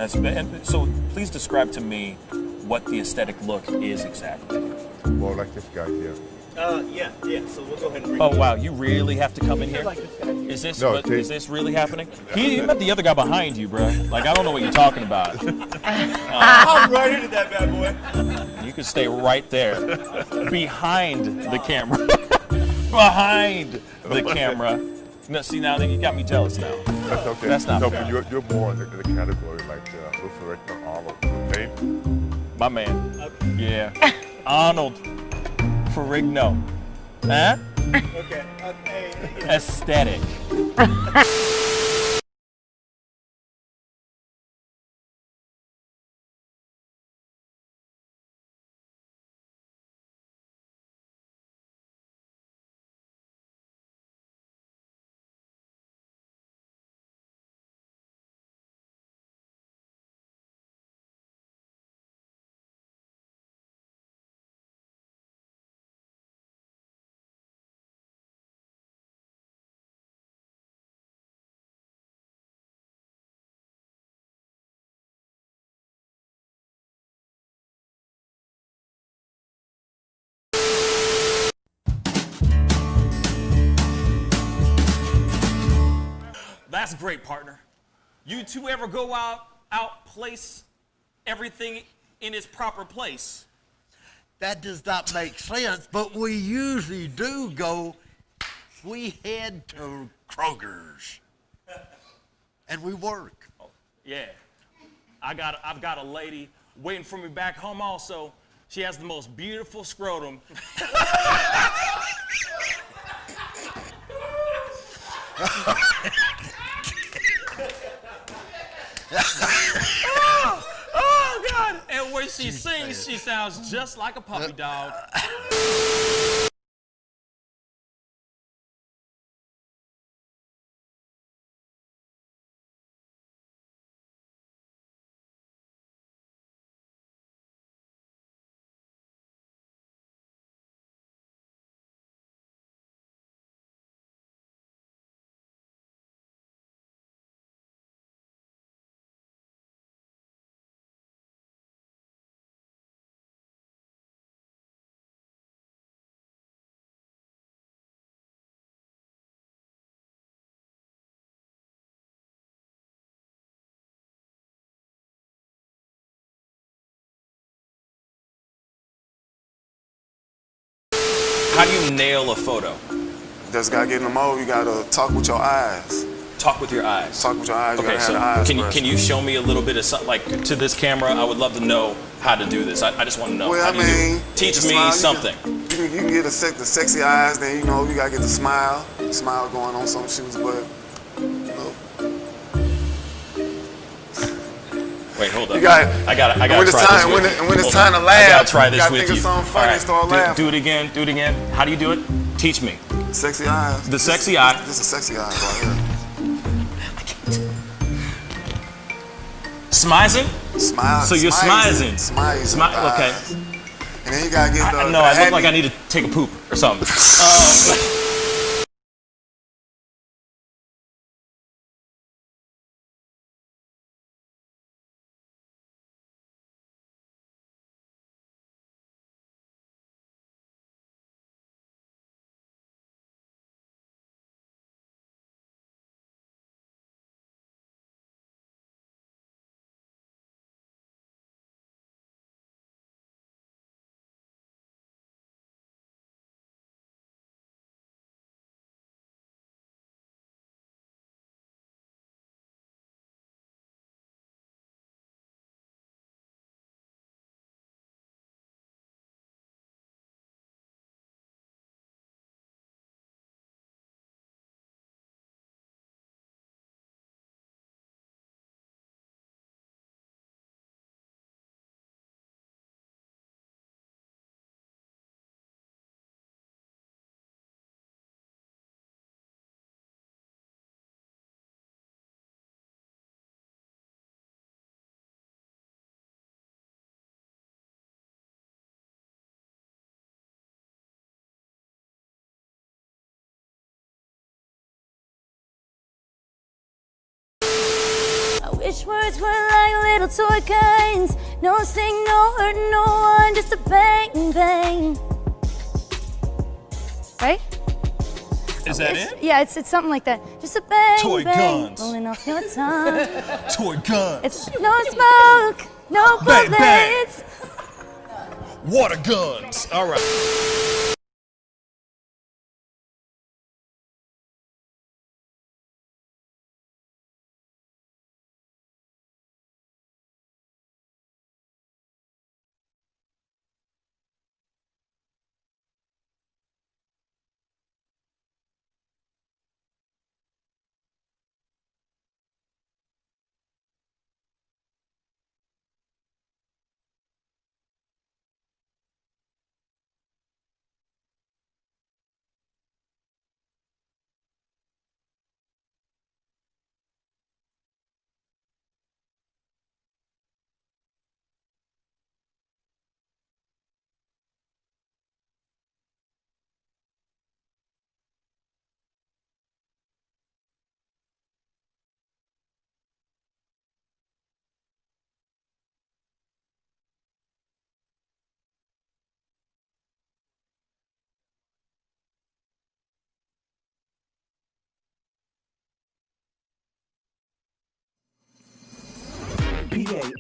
And so please describe to me what the aesthetic look is exactly. Well, like this guy here. Yeah. So we'll go ahead and bring Oh wow, you really have to come in here? like this guy here. Is this No, is this really happening? He met the other guy behind you, bro. Like I don't know what you're talking about. I'm right into that bad boy. You can stay right there, behind the camera, behind the camera. No, see now you got me jealous now. That's okay. That's not no, fair. but you're more in the category like Luther Richter, Arnold, okay? My man. Yeah. Arnold Ferrigno. Huh? Okay. Hey. Aesthetic. That's great, partner. You two ever go out place everything in its proper place? That does not make sense, but we usually do go. We head to Kroger's, and we work. Oh, yeah. I've got a lady waiting for me back home also. She has the most beautiful scrotum. Oh, God. And when she sings, she sounds just like a puppy dog. How do you nail a photo? Just gotta get in the mode. You gotta talk with your eyes. Talk with your eyes. Talk with your eyes. You Okay, gotta so have the eyes. can you show me a little bit of something, like to this camera? I would love to know how to do this. I just want to know. Well, How I do you do it? mean, Teach the me smile, something. You can get the sexy eyes. Then you know you gotta get the smile. Smile going on some shoes, but you know, Wait, hold up. you got. I gotta when it's try time, this with you. when it's Hold time on. to laugh, I gotta try this you gotta with think you. of something funny and start do laughing. it again. Do it again. How do you do it? Teach me. Sexy eyes. The sexy eye. This is sexy eyes right here. Smizing? Smile. So you're smizing. Smile. Okay. And then you gotta get the. No, I look like I need to take a poop or something. Each words were like little toy guns. No sting, no hurt, no one, just a bang, bang. Right? Is that it? Yeah, it's something like that. Just a bang, Toy bang, guns. rolling off your tongue. Toy guns. It's no smoke, no Bang, bang. bullets. Water guns. All right.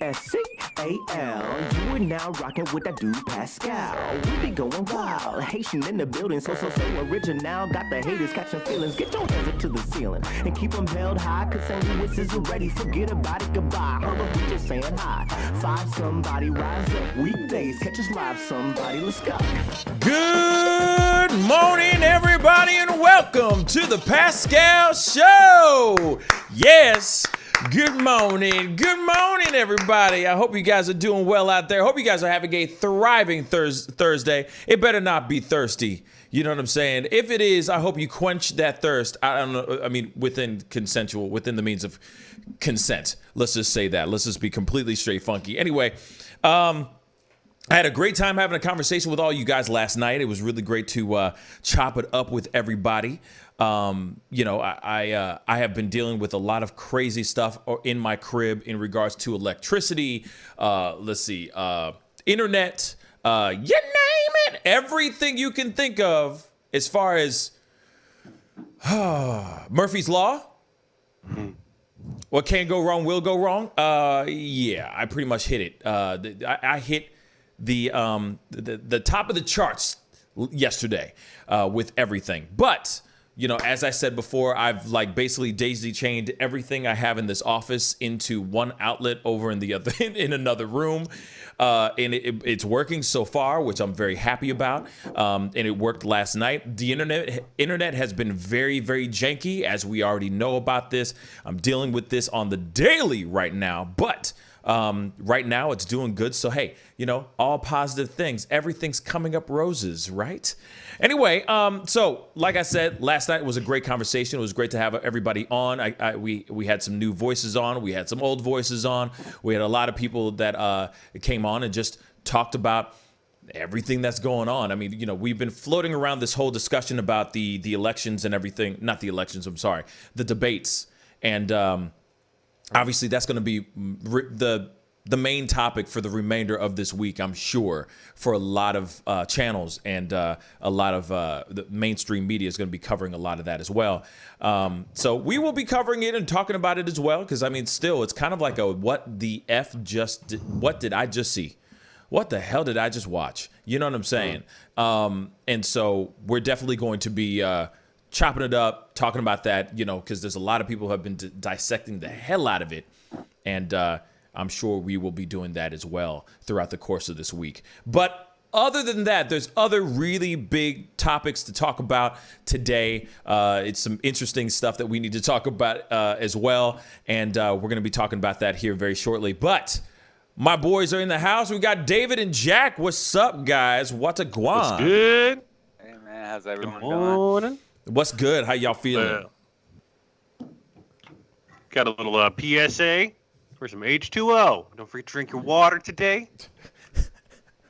Pascal, you are now rocking with that dude Pascal. We be going wild, Haitian in the building, so original. Got the haters catching feelings. Get your hands up to the ceiling and keep them held high. Cause St. Louis isn't ready. Forget about it, goodbye. Hold up, we just saying hi. Five somebody rise up. Weekdays, catch us live. Somebody, let's go. Good morning, everybody, and welcome to the Pascal Show. Yes. Good morning, everybody. I hope you guys are doing well out there. Hope you guys are having a thriving Thursday. It better not be thirsty. You know what I'm saying? If it is, I hope you quench that thirst. I don't know. I mean, within the means of consent. Let's just say that. Let's just be completely straight funky. Anyway, I had a great time having a conversation with all you guys last night. It was really great to chop it up with everybody. You know, I have been dealing with a lot of crazy stuff in my crib in regards to electricity. Internet, you name it, everything you can think of as far as Murphy's Law. What can't go wrong will go wrong. Yeah, I pretty much hit it. I hit the top of the charts yesterday with everything, but. You know, as I said before, I've like basically daisy chained everything I have in this office into one outlet over in the other in another room, and it's working so far, which I'm very happy about. And it worked last night. The internet has been very, very janky, as we already know about this. I'm dealing with this on the daily right now, but. Right now it's doing good. So, hey, you know, all positive things. Everything's coming up roses, right? Anyway, so like I said, last night was a great conversation. It was great to have everybody on. We had some new voices on. We had some old voices on. We had a lot of people that came on and just talked about everything that's going on. I mean, you know, we've been floating around this whole discussion about the elections and everything. Not the elections, I'm sorry. The debates. And, obviously, that's going to be the main topic for the remainder of this week, I'm sure, for a lot of channels, and a lot of the mainstream media is going to be covering a lot of that as well. So we will be covering it and talking about it as well, because, I mean, still, it's kind of like what did I just see? What the hell did I just watch? You know what I'm saying? And so we're definitely going to be chopping it up, talking about that, you know, because there's a lot of people who have been dissecting the hell out of it. And I'm sure we will be doing that as well throughout the course of this week. But other than that, there's other really big topics to talk about today. It's some interesting stuff that we need to talk about as well. And we're going to be talking about that here very shortly. But my boys are in the house. We got David and Jack. What's up, guys? What's a guan? What's good? Hey, man. How's everyone Good morning. What's good? How y'all feeling? Got a little PSA for some H2O. Don't forget to drink your water today.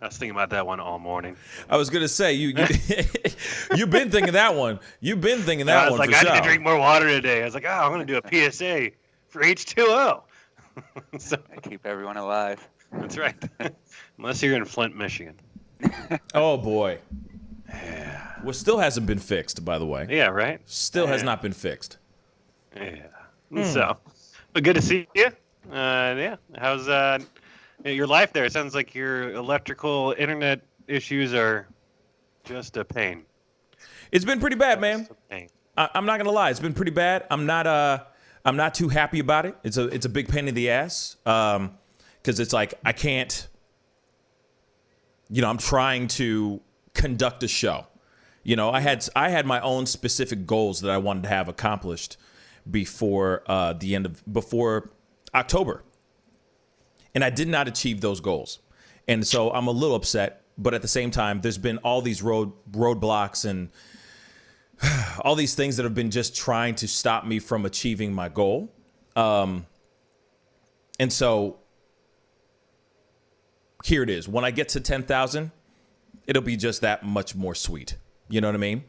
I was thinking about that one all morning. I was gonna say you've been thinking that one. You've been thinking that one. I was like, for I sure. need to drink more water today. I was like, I'm gonna do a PSA for H2O. So I keep everyone alive. that's right. Unless you're in Flint, Michigan. Oh boy. Yeah. Well, still hasn't been fixed, by the way. Yeah, right. Still has not been fixed. Yeah. So, but good to see you. Yeah. How's your life there? It sounds like your electrical internet issues are just a pain. It's been pretty bad, man. I'm not gonna lie. It's been pretty bad. I'm not too happy about it. It's a big pain in the ass. Because it's like I can't. I'm trying to conduct a show. I had my own specific goals that I wanted to have accomplished before before October, and I did not achieve those goals, and so I'm a little upset. But at the same time, there's been all these roadblocks and all these things that have been just trying to stop me from achieving my goal, and so here it is. When I get to 10,000, it'll be just that much more sweet. You know what I mean?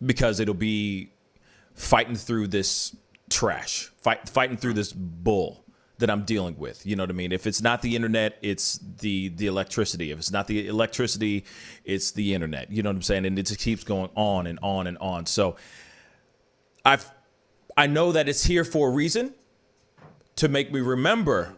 Because it'll be fighting through this trash, fighting through this bull that I'm dealing with. You know what I mean? If it's not the internet, it's the electricity. If it's not the electricity, it's the internet. You know what I'm saying? And it just keeps going on and on and on. So I know that it's here for a reason, to make me remember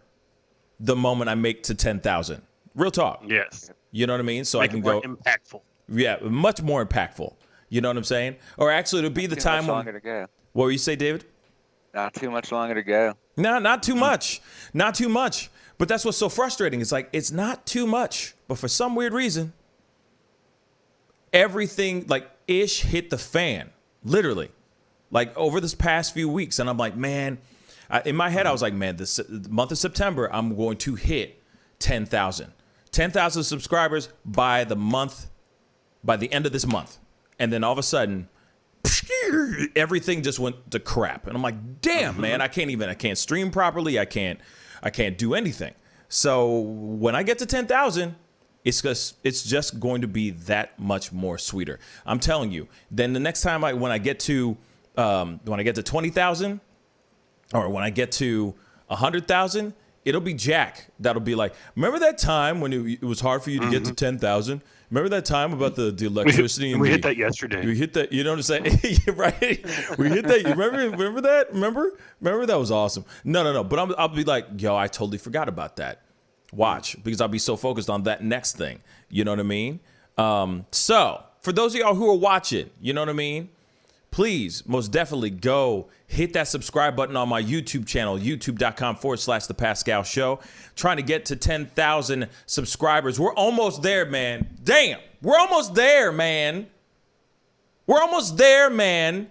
the moment I make to 10,000. Real talk. Yes. You know what I mean? So Make I can it more go impactful. Yeah, much more impactful. You know what I'm saying? Or actually, it'll be the time when. Longer to go. What were you say, David? Not too much longer to go. No, not too much. Not too much. But that's what's so frustrating. It's like, it's not too much. But for some weird reason, everything like ish hit the fan. Literally. Like over this past few weeks. And I'm like, man, in my head, I was like, man, this month of September, I'm going to hit 10,000. 10,000 subscribers by the end of this month. And then all of a sudden, everything just went to crap. And I'm like, damn, man, I can't stream properly. I can't do anything. So when I get to 10,000, it's just going to be that much more sweeter. I'm telling you. Then the next time when I get to 20,000, or when I get to 100,000, it'll be Jack. That'll be like, remember that time when it was hard for you to get to 10,000? Remember that time about the electricity? We hit that yesterday. We hit that. You know what I'm saying? Right? We hit that. Remember that? Remember that was awesome. No. But I'll be like, yo, I totally forgot about that. Watch, because I'll be so focused on that next thing. You know what I mean? So for those of y'all who are watching, you know what I mean? Please, most definitely go hit that subscribe button on my YouTube channel, youtube.com/The Pascal Show. Trying to get to 10,000 subscribers. We're almost there, man. Damn. We're almost there, man. We're almost there, man.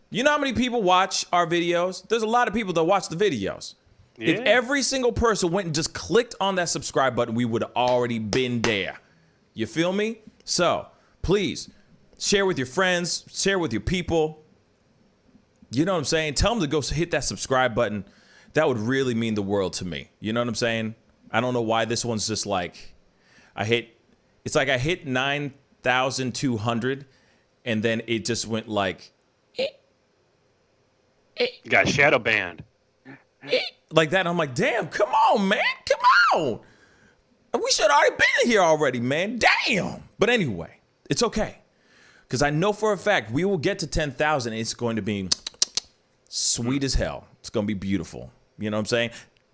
You know how many people watch our videos? There's a lot of people that watch the videos. Yeah. If every single person went and just clicked on that subscribe button, we would have already been there. You feel me? So, please, share with your friends, share with your people. You know what I'm saying? Tell them to go hit that subscribe button. That would really mean the world to me. You know what I'm saying? I don't know why this one's just like, I hit 9,200 and then it just went like, You got shadow banned. Like that. And I'm like, damn, come on, man. Come on. We should have already been here already, man. Damn. But anyway, it's okay. Because I know for a fact we will get to 10,000. It's going to be sweet as hell. It's going to be beautiful. You know what I'm saying?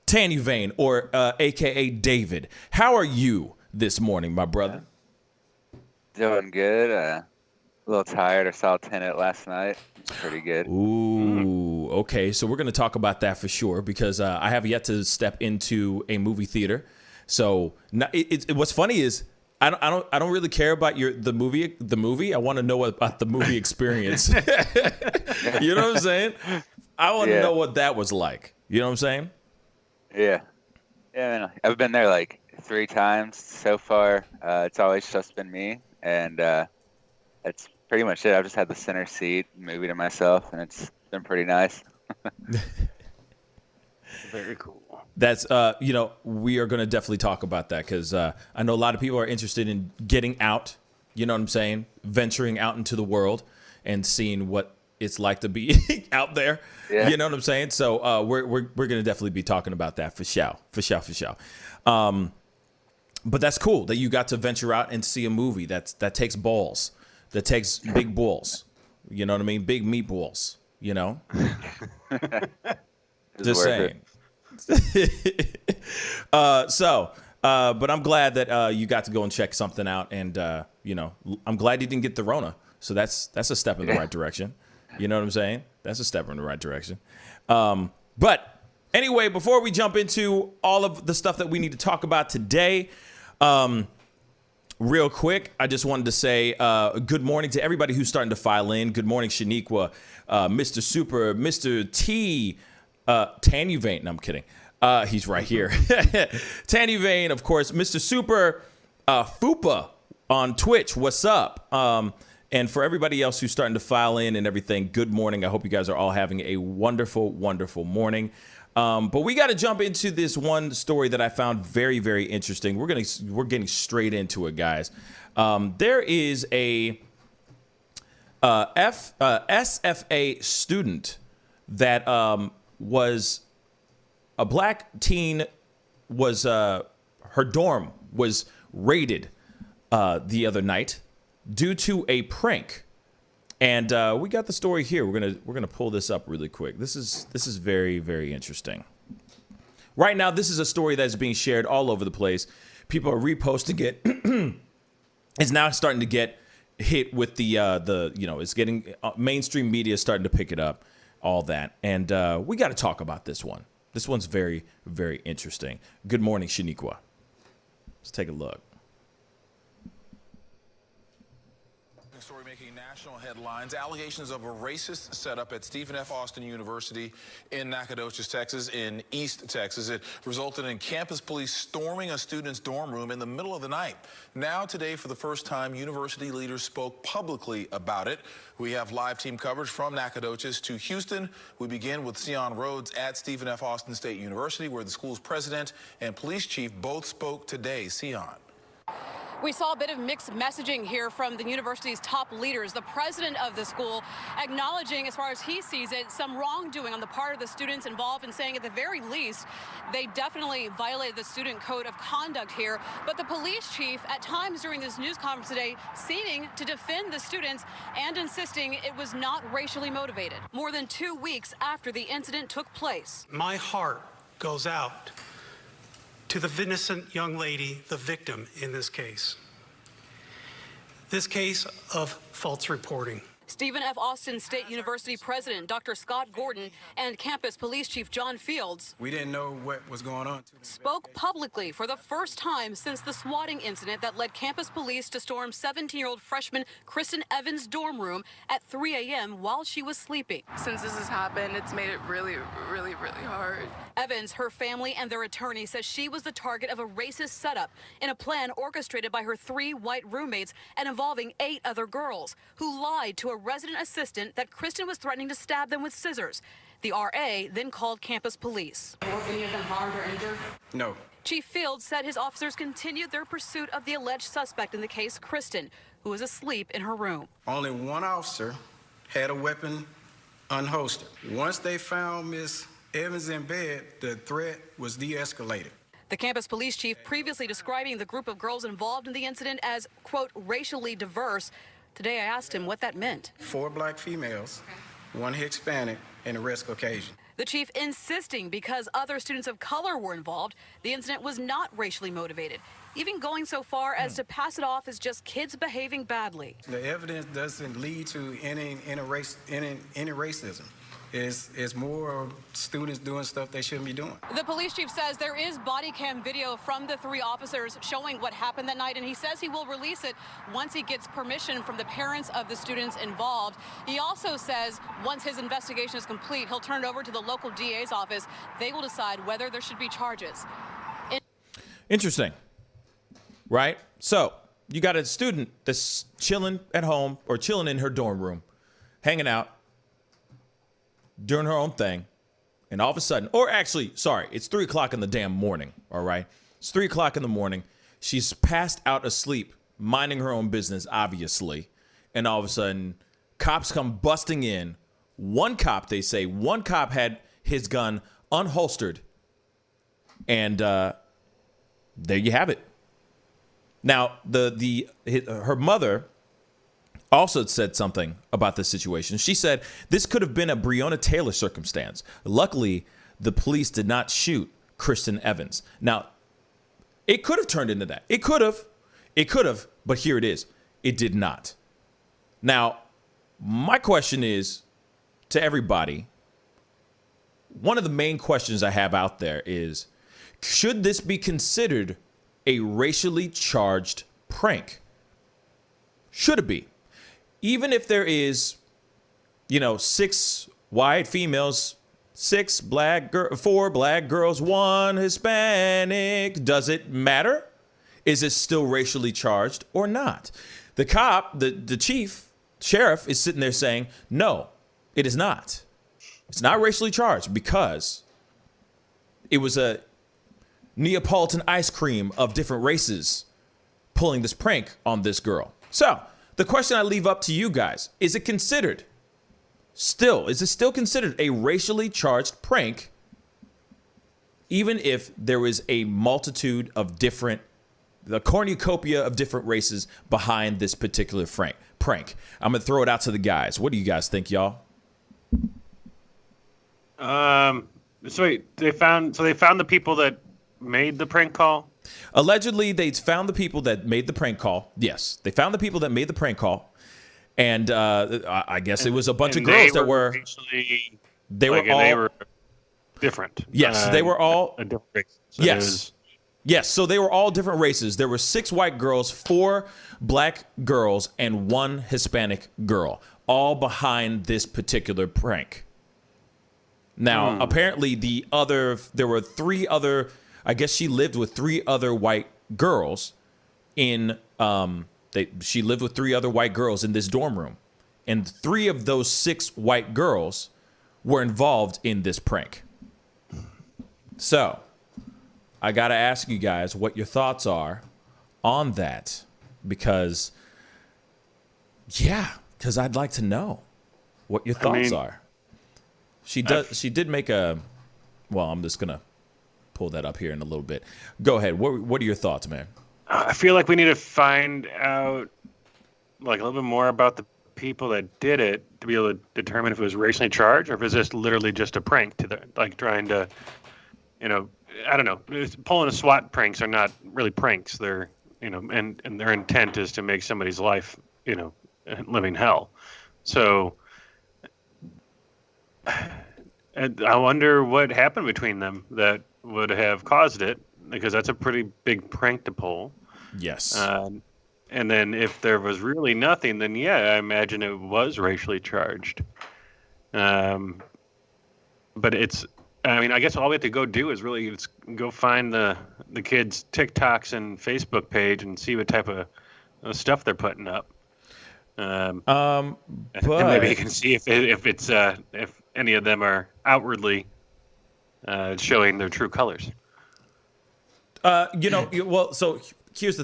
Tanny Vane, or a.k.a. David. How are you this morning, my brother? Doing good. A little tired. I saw Tenet last night. Pretty good. Ooh, okay. So we're going to talk about that for sure, because I have yet to step into a movie theater. So what's funny is, I don't really care about the movie. I want to know about the movie experience. You know what I'm saying? I want to know what that was like. You know what I'm saying? Yeah. Yeah, I've been there like 3 times so far. It's always just been me, and that's pretty much it. I've just had the center seat movie to myself, and it's been pretty nice. Very cool. That's, we are going to definitely talk about that, because I know a lot of people are interested in getting out, you know what I'm saying? Venturing out into the world and seeing what it's like to be out there. Yeah. You know what I'm saying? So we're gonna definitely be talking about that for sure. But that's cool that you got to venture out and see a movie that takes balls, that takes big balls. You know what I mean? Big meatballs. You know. Just saying. But I'm glad that you got to go and check something out, and I'm glad you didn't get the Rona. So that's a step in the right direction. You know what I'm saying? That's a step in the right direction. But anyway, before we jump into all of the stuff that we need to talk about today, real quick, I just wanted to say good morning to everybody who's starting to file in. Good morning, Shaniqua, Mr. Super, Mr. T, Tanny Vane. No, I'm kidding. He's right here. Tanny Vane, of course, Mr. Super, Fupa on Twitch. What's up? And for everybody else who's starting to file in and everything, good morning. I hope you guys are all having a wonderful, wonderful morning. But we got to jump into this one story that I found very, very interesting. We're getting straight into it, guys. There is a SFA student that was a black teen. Was her dorm was raided the other night due to a prank. And we got the story here. We're gonna pull this up really quick. This is very, very interesting. Right now, this is a story that's being shared all over the place. People are reposting it. It's now starting to get hit with it's getting mainstream media starting to pick it up, all that. And we got to talk about this one. This one's very, very interesting. Good morning, Shaniqua. Let's take a look. Story making national headlines. Allegations of a racist setup at Stephen F. Austin University in Nacogdoches, Texas, in East Texas. It resulted in campus police storming a student's dorm room in the middle of the night. Now, today, for the first time, university leaders spoke publicly about it. We have live team coverage from Nacogdoches to Houston. We begin with Sion Rhodes at Stephen F. Austin State University, where the school's president and police chief both spoke today. Sion. We saw a bit of mixed messaging here from the university's top leaders. The president of the school acknowledging, as far as he sees it, some wrongdoing on the part of the students involved, and saying at the very least they definitely violated the student code of conduct here. But the police chief at times during this news conference today seeming to defend the students and insisting it was not racially motivated. More than 2 weeks after the incident took place. My heart goes out to the innocent young lady, the victim in this case. This case of false reporting. Stephen F. Austin State University President Dr. Scott Gordon and Campus Police Chief John Fields we didn't know what was going on. Spoke publicly for the first time since the swatting incident that led campus police to storm 17-year-old freshman Kristen Evans' dorm room at 3 a.m. while she was sleeping. Since this has happened, it's made it really, really, really hard. Evans, her family, and their attorney says she was the target of a racist setup in a plan orchestrated by her 3 white roommates and involving 8 other girls who lied to a resident assistant that Kristen was threatening to stab them with scissors. The RA then called campus police. Were any of them harmed or injured? No. Chief Fields said his officers continued their pursuit of the alleged suspect in the case, Kristen, who was asleep in her room. Only one officer had a weapon unholstered. Once they found Miss Evans in bed, the threat was de-escalated. The campus police chief previously describing the group of girls involved in the incident as, quote, racially diverse. Today I asked him what that meant. 4 black females, 1 Hispanic, and the rest Caucasian. The chief insisting because other students of color were involved, the incident was not racially motivated, even going so far as to pass it off as just kids behaving badly. The evidence doesn't lead to any racism. It's more students doing stuff they shouldn't be doing. The police chief says there is body cam video from the 3 officers showing what happened that night, and he says he will release it once he gets permission from the parents of the students involved. He also says once his investigation is complete, he'll turn it over to the local DA's office. They will decide whether there should be charges. Interesting, right? So you got a student that's chilling at home or chilling in her dorm room, hanging out, doing her own thing, and all of a sudden, or actually, sorry, it's 3 o'clock in the damn morning, all right? It's 3 o'clock in the morning. She's passed out asleep, minding her own business, obviously, and all of a sudden, cops come busting in one cop had his gun unholstered, and there you have it. Now, her mother also said something about this situation. She said this could have been a Breonna Taylor circumstance. Luckily, the police did not shoot Kristen Evans. Now, it could have turned into that. It could have, but here it is. It did not. Now, my question is to everybody, one of the main questions I have out there is, should this be considered a racially charged prank? Should it be? Even if there is, 6 white females, 4 black girls, 1 Hispanic, does it matter? Is it still racially charged or not? The cop, the sheriff is sitting there saying, no, it is not. It's not racially charged because it was a Neapolitan ice cream of different races pulling this prank on this girl. So the question I leave up to you guys, is it still considered a racially charged prank, even if there is a multitude of the cornucopia of different races behind this particular prank? I'm going to throw it out to the guys. What do you guys think, y'all? So wait, they found the people that made the prank call? Allegedly, they found the people that made the prank call. Yes, they found the people that made the prank call. And I guess it was a bunch of girls that were actually, they were different. Yes, they were all a different race. So yes. So they were all different races. There were 6 white girls, 4 black girls, and 1 Hispanic girl, all behind this particular prank. Now, apparently there were 3 other. I guess she lived with 3 other white girls she lived with 3 other white girls in this dorm room. And 3 of those 6 white girls were involved in this prank. So I got to ask you guys what your thoughts are on that, because I'd like to know what your thoughts are. She did make I'm just going to pull that up here in a little bit. Go ahead. What are your thoughts, man? I feel like we need to find out a little bit more about the people that did it to be able to determine if it was racially charged or if it's just literally just a prank trying to, I don't know. Pulling a SWAT pranks are not really pranks. They're, and their intent is to make somebody's life, living hell. So and I wonder what happened between them that would have caused it, because that's a pretty big prank to pull. Yes. And then if there was really nothing, then I imagine it was racially charged. But I guess all we have to go do is really go find the kids' TikToks and Facebook page and see what type of stuff they're putting up. And maybe you can see if any of them are outwardly showing their true colors. So here's the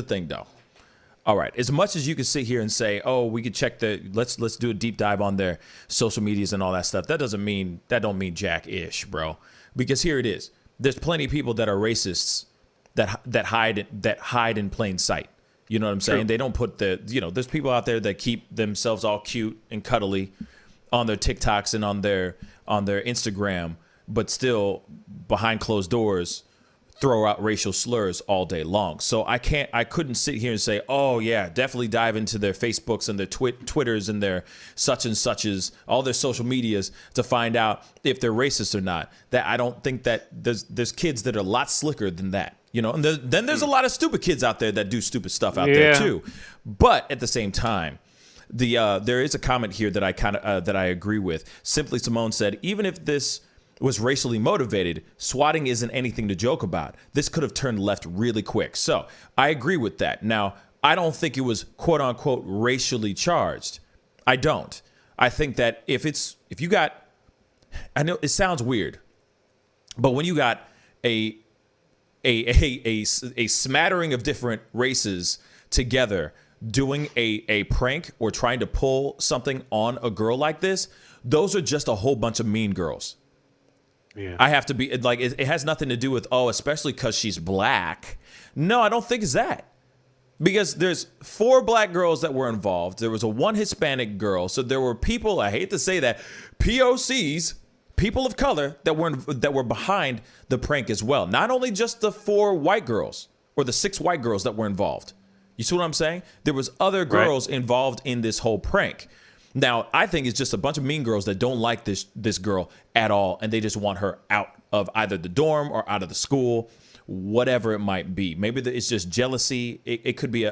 thing, though. All right, as much as you could sit here and say, "Oh, we could check let's do a deep dive on their social medias and all that stuff," that don't mean jack-ish, bro. Because here it is. There's plenty of people that are racists that hide in plain sight. You know what I'm saying? True. They don't put there's people out there that keep themselves all cute and cuddly on their TikToks and on their Instagram, but still behind closed doors throw out racial slurs all day long. So I couldn't sit here and say, oh yeah, definitely dive into their Facebooks and their Twitters and their such and suches, all their social medias to find out if they're racist or not. That I don't think that there's kids that are a lot slicker than that. And then there's a lot of stupid kids out there that do stupid stuff out there too. But at the same time, there is a comment here that I agree with. Simply Simone said, even if this was racially motivated, swatting isn't anything to joke about. This could have turned left really quick. So I agree with that. Now, I don't think it was quote unquote racially charged. I don't. I think that if you got, I know it sounds weird, but when you got a smattering of different races together doing a prank or trying to pull something on a girl like this, those are just a whole bunch of mean girls. Yeah. I have to be like, it has nothing to do with, especially because she's black. No, I don't think it's that. Because there's 4 black girls that were involved. There was a 1 Hispanic girl. So there were people, I hate to say that, POCs, people of color that were behind the prank as well. Not only just the 4 white girls or the 6 white girls that were involved. You see what I'm saying? There was other girls involved in this whole prank. Now, I think it's just a bunch of mean girls that don't like this girl at all, and they just want her out of either the dorm or out of the school, whatever it might be. Maybe it's just jealousy. It could be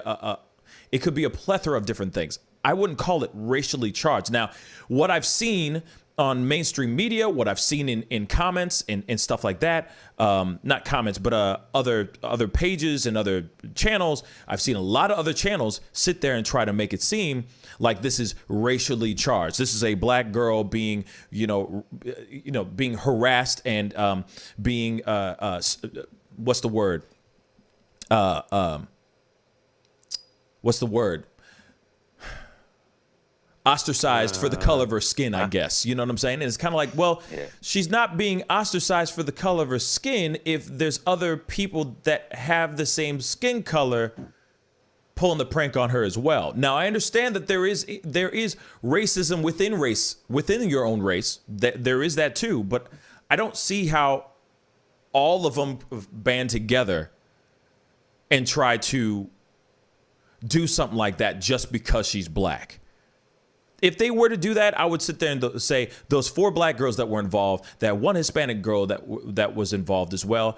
it could be a plethora of different things. I wouldn't call it racially charged. Now, what I've seen on mainstream media, what I've seen in comments and stuff like that, not comments, but other pages and other channels, I've seen a lot of other channels sit there and try to make it seem like this is racially charged. This is a black girl being, being harassed and being what's the word? Ostracized for the color of her skin, I guess. You know what I'm saying? And it's kind of like, well, she's not being ostracized for the color of her skin if there's other people that have the same skin color pulling the prank on her as well. Now, I understand that there is racism within your own race. That there is that too, but I don't see how all of them band together and try to do something like that just because she's black. If they were to do that, I would sit there and say those 4 black girls that were involved, that 1 Hispanic girl that was involved as well,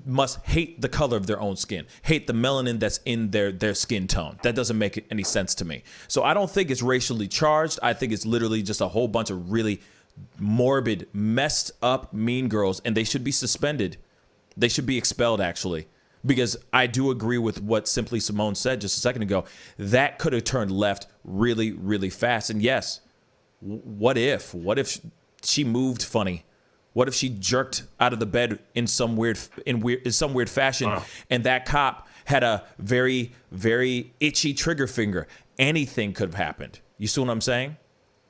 must hate the color of their own skin, hate the melanin that's in their skin tone. That doesn't make any sense to me. So I don't think it's racially charged. I think it's literally just a whole bunch of really morbid, messed up, mean girls, and they should be suspended. They should be expelled, actually. Because I do agree with what Simply Simone said just a second ago. That could have turned left really, really fast. And yes, what if she moved funny? What if she jerked out of the bed in some weird fashion, and that cop had a very, very itchy trigger finger? Anything could have happened. You see what I'm saying?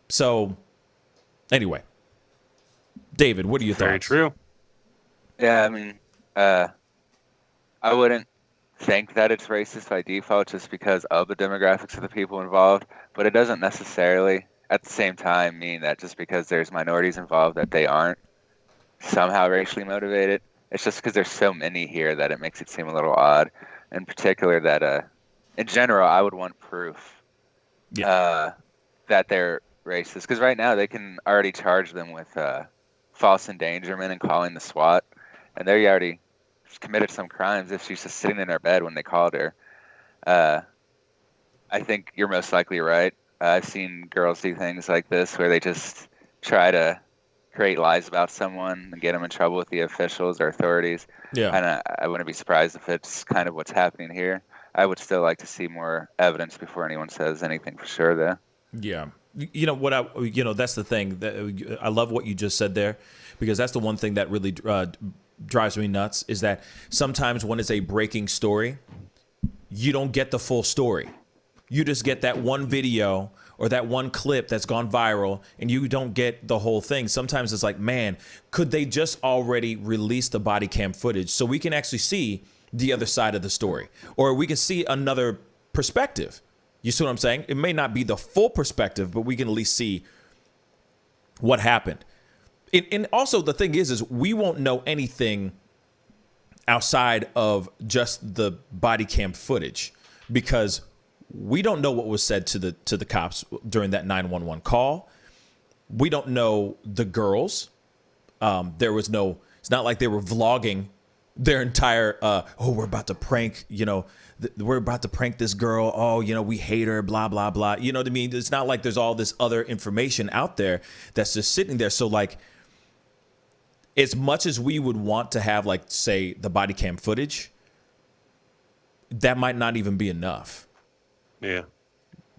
So, anyway, David, what are your thoughts? Very true. Yeah, I mean, I wouldn't think that it's racist by default just because of the demographics of the people involved, but it doesn't necessarily at the same time mean that just because there's minorities involved that they aren't somehow racially motivated. It's just because there's so many here that it makes it seem a little odd. In particular that in general I would want proof that they're racist, because right now they can already charge them with false endangerment and calling the SWAT, and they already committed some crimes if she's just sitting in her bed when they called her. I think you're most likely right. I've seen girls do things like this where they just try to create lies about someone and get them in trouble with the officials or authorities. Yeah. And I wouldn't be surprised if it's kind of what's happening here. I would still like to see more evidence before anyone says anything for sure, though. Yeah. That's the thing. I love what you just said there, because that's the one thing that really drives me nuts, is that sometimes when it's a breaking story, you don't get the full story. You just get that one video or that one clip that's gone viral, and you don't get the whole thing. Sometimes it's like, man, could they just already release the body cam footage so we can actually see the other side of the story, or we can see another perspective? You see what I'm saying? It may not be the full perspective, but we can at least see what happened. And also the thing is we won't know anything outside of just the body cam footage, because we don't know what was said to the cops during that 911 call. We don't know the girls. It's not like they were vlogging their entire, we're about to prank, we're about to prank this girl. Oh, we hate her, blah, blah, blah. You know what I mean? It's not like there's all this other information out there that's just sitting there. So like, as much as we would want to have, like, say, the body cam footage, that might not even be enough. Yeah.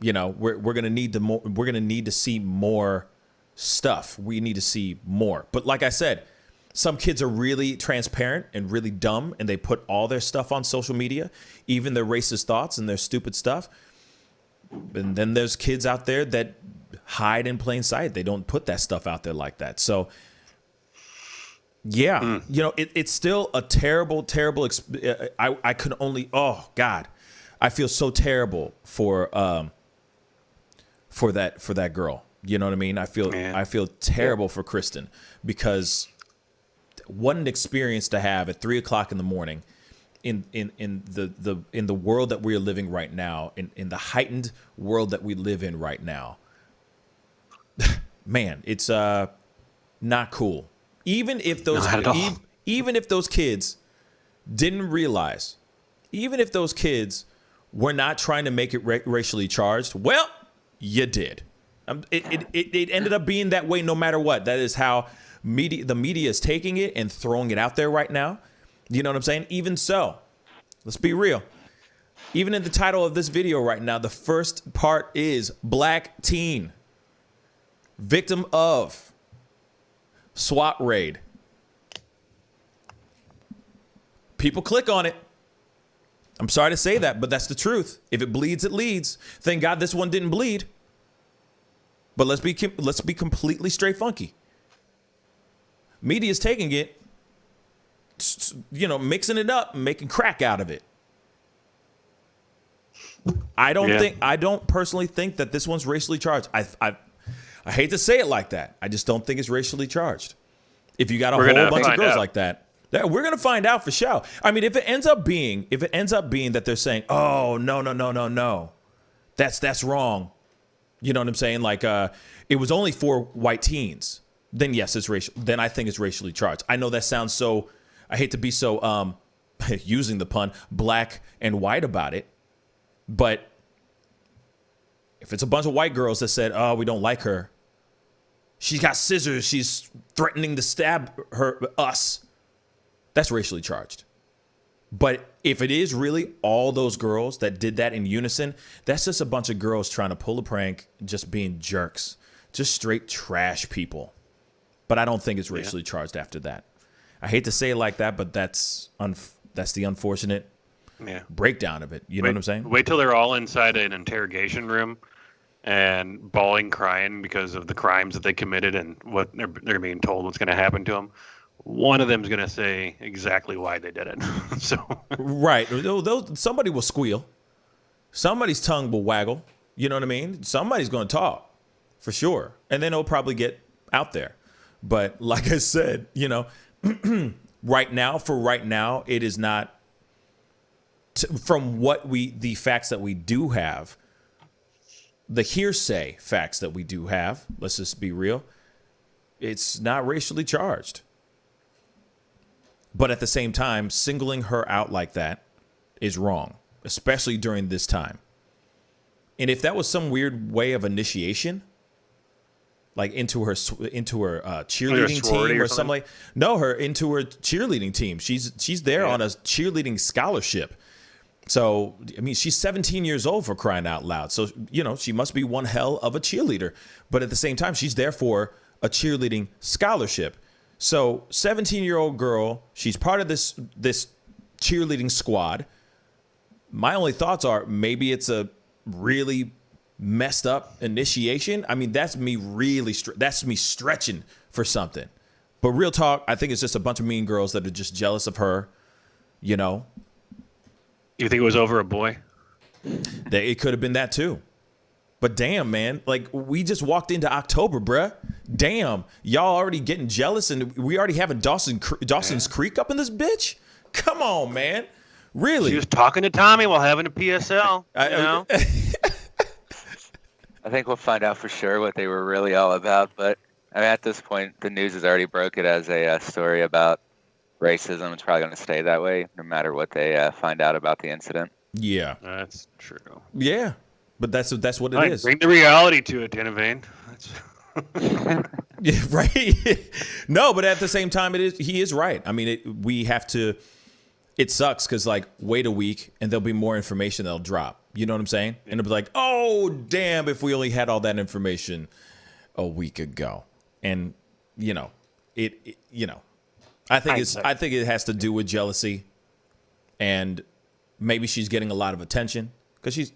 We're gonna need we're gonna need to see more stuff. We need to see more. But like I said, some kids are really transparent and really dumb, and they put all their stuff on social media, even their racist thoughts and their stupid stuff. And then there's kids out there that hide in plain sight. They don't put that stuff out there like that. So, yeah, it's still a terrible, terrible. I could only. Oh God, I feel so terrible for that girl. You know what I mean? I feel terrible for Kristen, because what an experience to have at 3:00 in the morning. In the world that we're living right now, in the heightened world that we live in right now, man, it's not cool. Even if those kids didn't realize, even if those kids were not trying to make it racially charged, well, you did. It ended up being that way no matter what. That is how the media is taking it and throwing it out there right now. You know what I'm saying? Even so, let's be real. Even in the title of this video right now, the first part is Black Teen, Victim of SWAT Raid. People click on it. I'm sorry to say that, but that's the truth. If it bleeds, it leads. Thank God this one didn't bleed. But let's be completely straight funky. Media's taking it, mixing it up, making crack out of it. I don't personally think that this one's racially charged. I hate to say it like that. I just don't think it's racially charged. If you got a whole bunch of girls like that, we're gonna find out for sure. I mean, if it ends up being that they're saying, oh no, that's wrong. You know what I'm saying? Like, it was only 4 white teens. Then yes, it's racial. Then I think it's racially charged. I know that sounds so. I hate to be so using the pun, black and white about it, but if it's a bunch of white girls that said, "Oh, we don't like her. She's got scissors. She's threatening to stab us," that's racially charged. But if it is really all those girls that did that in unison, that's just a bunch of girls trying to pull a prank, just being jerks, just straight trash people. But I don't think it's racially charged after that. I hate to say it like that, but that's the unfortunate breakdown of it. You know what I'm saying? Wait till they're all inside an interrogation room and bawling, crying because of the crimes that they committed and what they're being told what's going to happen to them. One of them's going to say exactly why they did it. Right. Somebody will squeal. Somebody's tongue will waggle. You know what I mean? Somebody's going to talk for sure. And then it'll probably get out there. But like I said, right now, it is not, from the facts that we do have, the hearsay facts that we do have, let's just be real, it's not racially charged. But at the same time, singling her out like that is wrong, especially during this time. And if that was some weird way of initiation, like into her cheerleading team or something into her cheerleading team. She's there on a cheerleading scholarship. So, I mean, she's 17 years old, for crying out loud. So, she must be one hell of a cheerleader. But at the same time, she's there for a cheerleading scholarship. So, 17-year-old girl, she's part of this cheerleading squad. My only thoughts are maybe it's a really messed up initiation. I mean, that's me stretching for something. But real talk, I think it's just a bunch of mean girls that are just jealous of her, You think it was over a boy? It could have been that too. But damn, man, like, we just walked into October, bruh. Damn, y'all already getting jealous, and we already having Dawson's Creek up in this bitch? Come on, man. Really? She was talking to Tommy while having a PSL, I think we'll find out for sure what they were really all about. But I mean, at this point, the news has already broke it as a story about racism. It's probably going to stay that way no matter what they find out about the incident. Yeah, that's true. Yeah, but that's what it is. Bring the reality to it, Dinavain. Yeah, right. No, but at the same time, he is right. I mean, we have to. It sucks because, like, wait a week and there'll be more information that'll drop. You know what I'm saying? And it'll be like, oh, damn, if we only had all that information a week ago. And, I think it has to do with jealousy, and maybe she's getting a lot of attention because she's,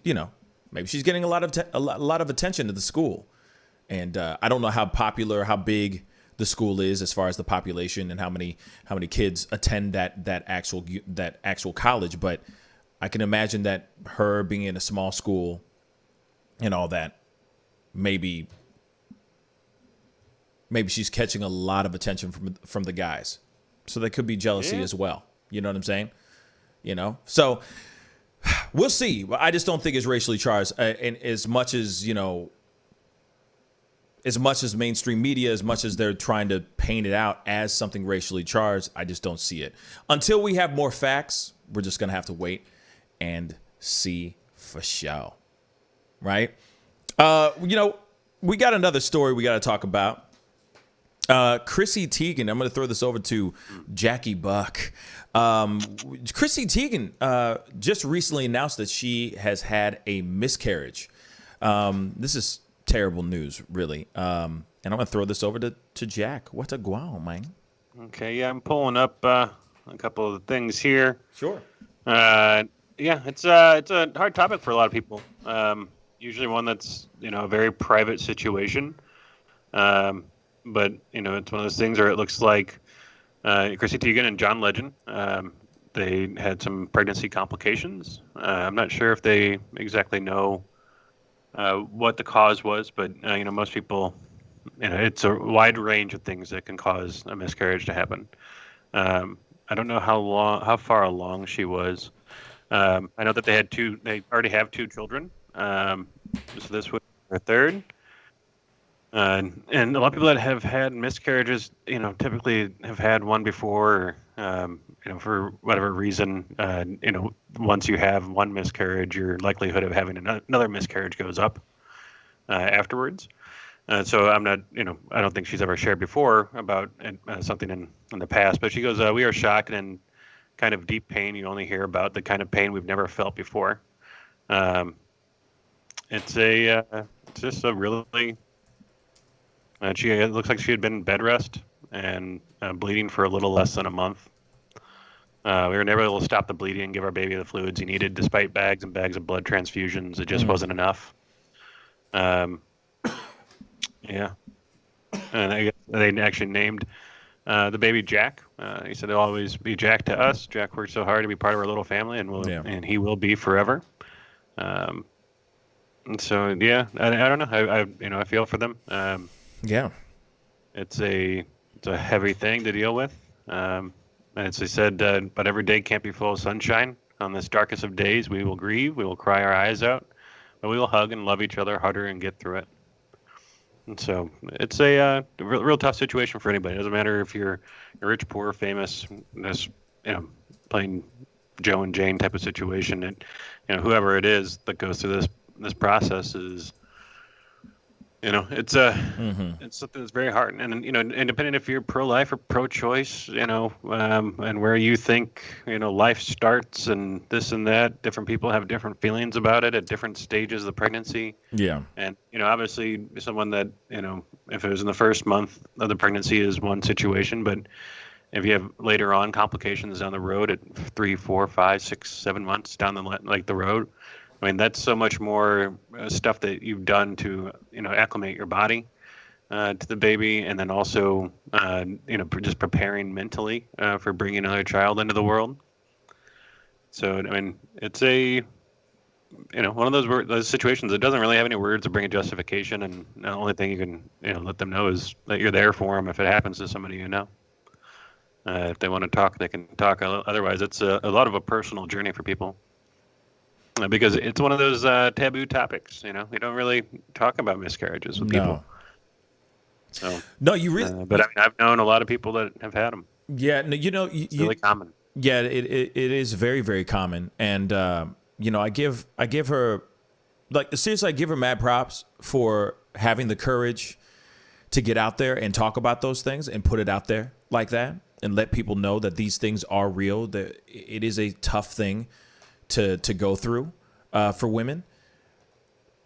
Maybe she's getting a lot of attention to the school. And I don't know how popular, how big the school is as far as the population and how many kids attend that actual college. But I can imagine that her being in a small school and all that, maybe she's catching a lot of attention from the guys. So there could be jealousy as well. You know what I'm saying? You know, so we'll see. I just don't think it's racially charged. And as much as, you know, as much as mainstream media, as much as they're trying to paint it out as something racially charged, I just don't see it. Until we have more facts, we're just going to have to wait and see for sure. Right? You know, we got another story we got to talk about. Chrissy Teigen, I'm going to throw this over to Jackie Buck. Chrissy Teigen just recently announced that she has had a miscarriage. This is terrible news, really. And I'm going to throw this over to Jack. What a guau, man. Okay, yeah, I'm pulling up a couple of the things here. Sure. Yeah, it's a hard topic for a lot of people. Usually one that's, you know, a very private situation. But, you know, it's one of those things where it looks like Chrissy Teigen and John Legend, they had some pregnancy complications. I'm not sure if they exactly know what the cause was, but, you know, most people, you know, it's a wide range of things that can cause a miscarriage to happen. I don't know how far along she was. I know that they already have 2 children. So this was her third. And a lot of people that have had miscarriages, you know, typically have had one before, you know, for whatever reason, you know, once you have one miscarriage, your likelihood of having another miscarriage goes up afterwards. So I'm not, you know, I don't think she's ever shared before about something in the past, but she goes, we are shocked and in kind of deep pain. You only hear about the kind of pain we've never felt before. It's just a really... it looks like she had been in bed rest and bleeding for a little less than a month. We were never able to stop the bleeding and give our baby the fluids he needed, despite bags and bags of blood transfusions. It just wasn't enough. Yeah. And I guess they actually named the baby Jack. He said, "They'll always be Jack to us. Jack worked so hard to be part of our little family, and he will be forever." And so, yeah, I don't know. I feel for them. Yeah, it's a heavy thing to deal with. As I said, but every day can't be full of sunshine. On this darkest of days, we will grieve, we will cry our eyes out, but we will hug and love each other harder and get through it. And so it's a real tough situation for anybody. It doesn't matter if you're rich, poor, famous, this, you know, plain Joe and Jane type of situation. And, you know, whoever it is that goes through this process is, you know, it's something that's very hard. And, you know, independent if you're pro-life or pro-choice, you know, and where you think, you know, life starts and this and that, different people have different feelings about it at different stages of the pregnancy. Yeah. And, you know, obviously someone that, you know, if it was in the first month of the pregnancy is one situation, but if you have later on complications down the road at 3, 4, 5, 6, 7 months down the road, I mean, that's so much more stuff that you've done to, you know, acclimate your body to the baby, and then also, you know, just preparing mentally for bringing another child into the world. So, I mean, it's you know, one of those situations that doesn't really have any words to bring a justification, and the only thing you can, you know, let them know is that you're there for them if it happens to somebody you know. If they want to talk, they can talk. Otherwise, it's a lot of a personal journey for people. Because it's one of those taboo topics, you know. We don't really talk about miscarriages with people. So no, you really. But I mean, I've known a lot of people that have had them. Yeah, no, you know, it's really common. Yeah, it is very, very common, and you know, I give her, like, seriously, I give her mad props for having the courage to get out there and talk about those things and put it out there like that and let people know that these things are real. That it is a tough thing to go through for women.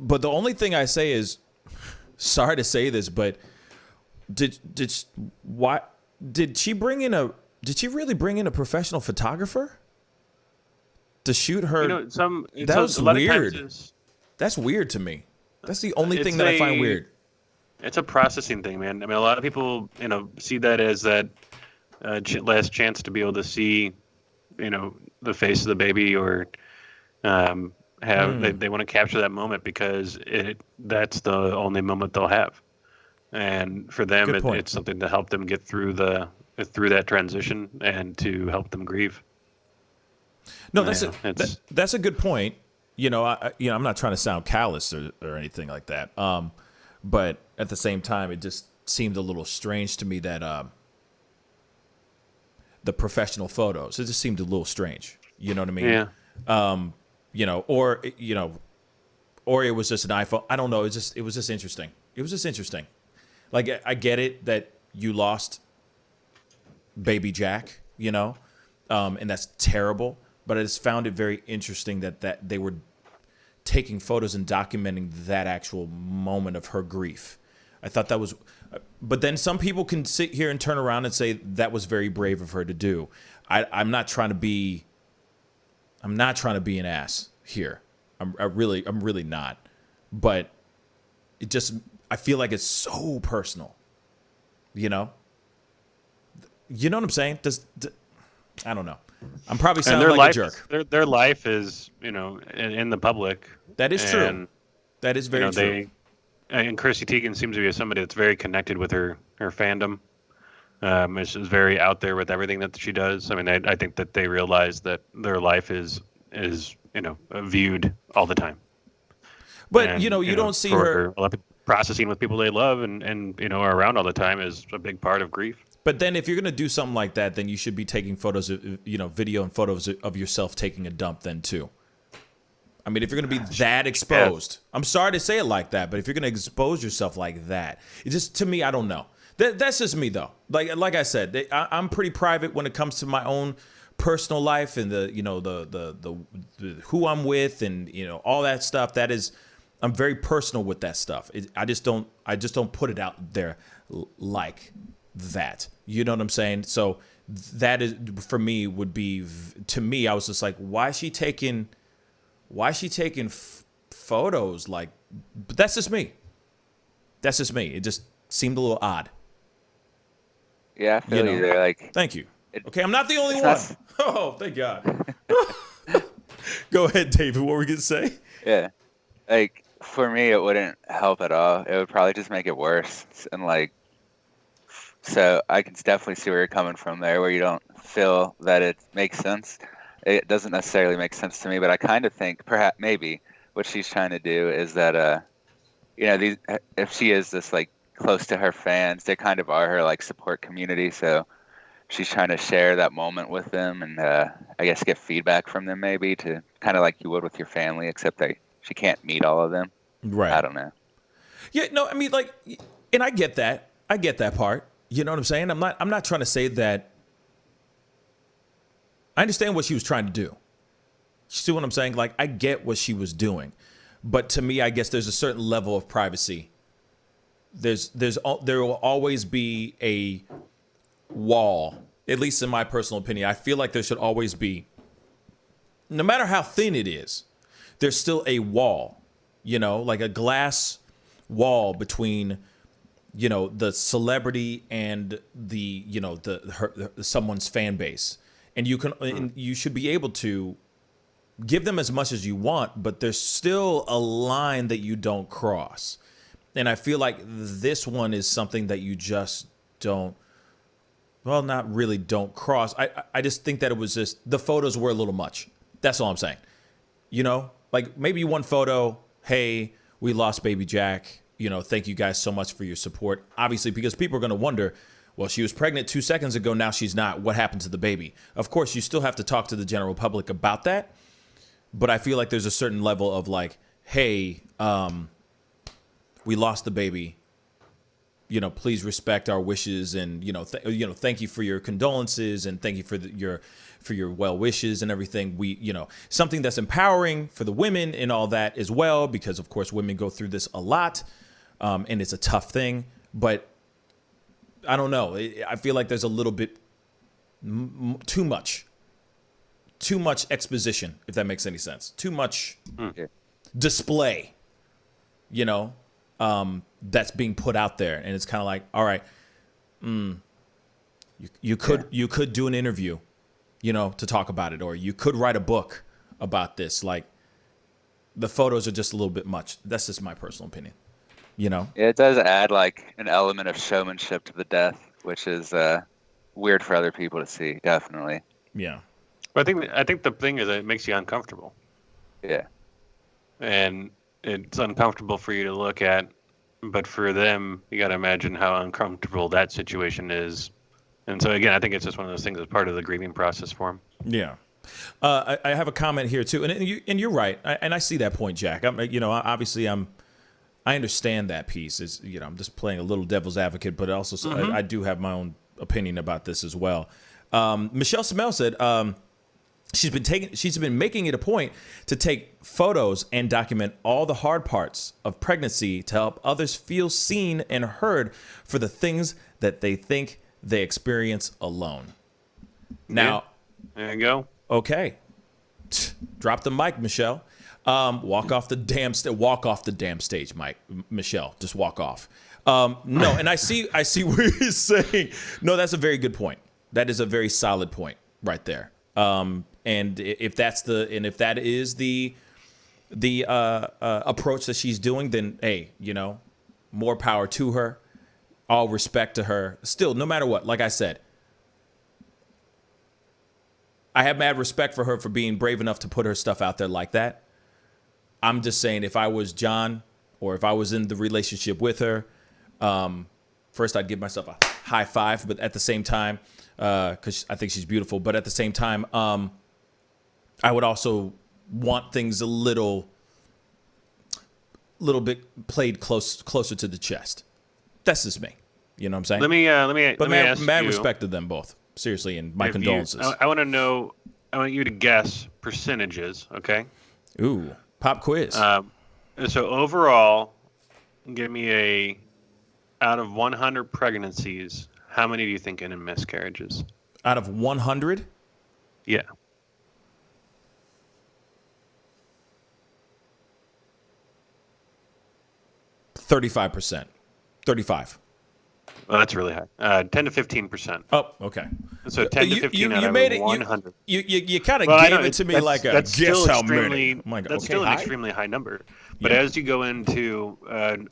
But the only thing I say is, sorry to say this, but did she really bring in a professional photographer to shoot her? You know, that was weird. That's weird to me. That's the only thing that I find weird. It's a processing thing, man. I mean, a lot of people, see that as that last chance to be able to see, the face of the baby, or they want to capture that moment because that's the only moment they'll have, and for them, it's something to help them get through that transition and to help them grieve. No, that's a good point. I'm not trying to sound callous or anything like that. But at the same time, it just seemed a little strange to me that the professional photos, it just seemed a little strange. You know what I mean? Yeah. Or it was just an iPhone. I don't know. It was just interesting. It was just interesting. Like, I get it that you lost baby Jack, and that's terrible. But I just found it very interesting that they were taking photos and documenting that actual moment of her grief. I thought that was, but then some people can sit here and turn around and say that was very brave of her to do. I'm not trying to be an ass here. I'm really not. But I feel like it's so personal. You know what I'm saying? I don't know. I'm probably sounding like a jerk. Their life is, in the public. That is true. That is very true. And Chrissy Teigen seems to be somebody that's very connected with her fandom. Is very out there with everything that she does. I mean, I think that they realize that their life is viewed all the time. But you don't see her processing with people they love and are around all the time is a big part of grief. But then if you're going to do something like that, then you should be taking photos of, video and photos of yourself taking a dump then too. I mean, if you're going to be that exposed, I'm sorry to say it like that, but if you're going to expose yourself like that, it just, to me, I don't know. That's just me though. Like I said, I'm pretty private when it comes to my own personal life and the who I'm with and, all that stuff. That is, I'm very personal with that stuff. I just don't put it out there like that. You know what I'm saying? So that is, for me, would be, to me, I was just like, why is she taking photos? Like, but that's just me. It just seemed a little odd. Yeah, I feel you there. Like, thank you. Okay, I'm not the only one. Oh, thank God. Go ahead, David. What were you going to say? Yeah. Like, for me, it wouldn't help at all. It would probably just make it worse. And, like, so I can definitely see where you're coming from there, where you don't feel that it makes sense. It doesn't necessarily make sense to me, but I kind of think perhaps maybe what she's trying to do is that, if she is this, like, close to her fans, they kind of are her, like, support community. So she's trying to share that moment with them and, I guess, get feedback from them maybe to kind of like you would with your family, except she can't meet all of them. Right. I don't know. Yeah, no, I mean, like, and I get that. I get that part. You know what I'm saying? I'm not trying to say that. I understand what she was trying to do. You see what I'm saying? Like, I get what she was doing. But to me, I guess there's a certain level of privacy. There will always be a wall, at least in my personal opinion. I feel like there should always be, no matter how thin it is, there's still a wall, like a glass wall between, the celebrity and someone's fan base. And you should be able to give them as much as you want, but there's still a line that you don't cross. And I feel like this one is something that you just don't, well, not really don't cross. I just think that it was just, the photos were a little much. That's all I'm saying. Like maybe one photo, hey, we lost baby Jack. Thank you guys so much for your support. Obviously, because people are going to wonder, well, she was pregnant 2 seconds ago. Now she's not. What happened to the baby? Of course, you still have to talk to the general public about that. But I feel like there's a certain level of like, hey, we lost the baby. Please respect our wishes, and thank you for your condolences, and thank you for your well wishes and everything. We, something that's empowering for the women and all that as well, because of course women go through this a lot, and it's a tough thing. But I don't know. I feel like there's a little bit too much exposition, if that makes any sense. Too much. display, you know, that's being put out there. And it's kind of like, all right, you could do an interview, you know, to talk about it, or you could write a book about this. Like, the photos are just a little bit much. That's just my personal opinion, you know? Yeah, it does add like an element of showmanship to the death, which is weird for other people to see, definitely. Yeah. But I think the thing is that it makes you uncomfortable. Yeah. And it's uncomfortable for you to look at, but for them, you got to imagine how uncomfortable that situation is. And so again, I think it's just one of those things that's part of the grieving process for them. Yeah. I have a comment here too, and you're right, and I see that point, Jack. Obviously I understand that piece. Is, you know, I'm just playing a little devil's advocate, but also I do have my own opinion about this as well. Michelle Smell said she's been making it a point to take photos and document all the hard parts of pregnancy to help others feel seen and heard for the things that they think they experience alone. Now, there you go. Okay, drop the mic, Michelle. Walk off the damn stage, Mike. Michelle, just walk off. No, and I see what you're saying. No, that's a very good point. That is a very solid point right there. And if that is the approach that she's doing, then hey, you know, more power to her. All respect to her. Still, no matter what, like I said, I have mad respect for her for being brave enough to put her stuff out there like that. I'm just saying, if I was John, or if I was in the relationship with her, first I'd give myself a high five, but at the same time, because I think she's beautiful, but at the same time, I would also want things a little bit played closer to the chest. That's just me. You know what I'm saying? Let me ask mad you, respect to them both. Seriously, and my condolences. I want to know. I want you to guess percentages. Okay. Ooh, pop quiz. So overall, give me out of 100 pregnancies, how many do you think end in miscarriages? Out of 100? Yeah. %35. 35. Well, that's really high. 10 to 15%. Oh, okay. So 10 to 15 out of 100. You kind of gave it to me like a guess how many. That's still an extremely high number. But as you go into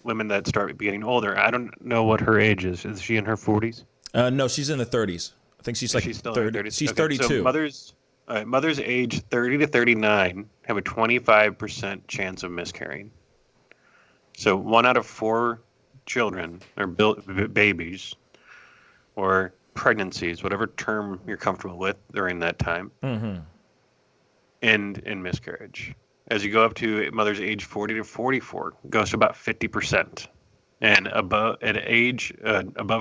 women that start getting older, I don't know what her age is. Is she in her 40s? No, she's in the 30s. I think she's like she's still 30. in her 30s. She's Okay, 32. So mothers age 30 to 39 have a 25% chance of miscarrying. So 1 out of 4 children or babies or pregnancies, whatever term you're comfortable with during that time, end in miscarriage. As you go up to mothers age 40 to 44, it goes to about 50%. And above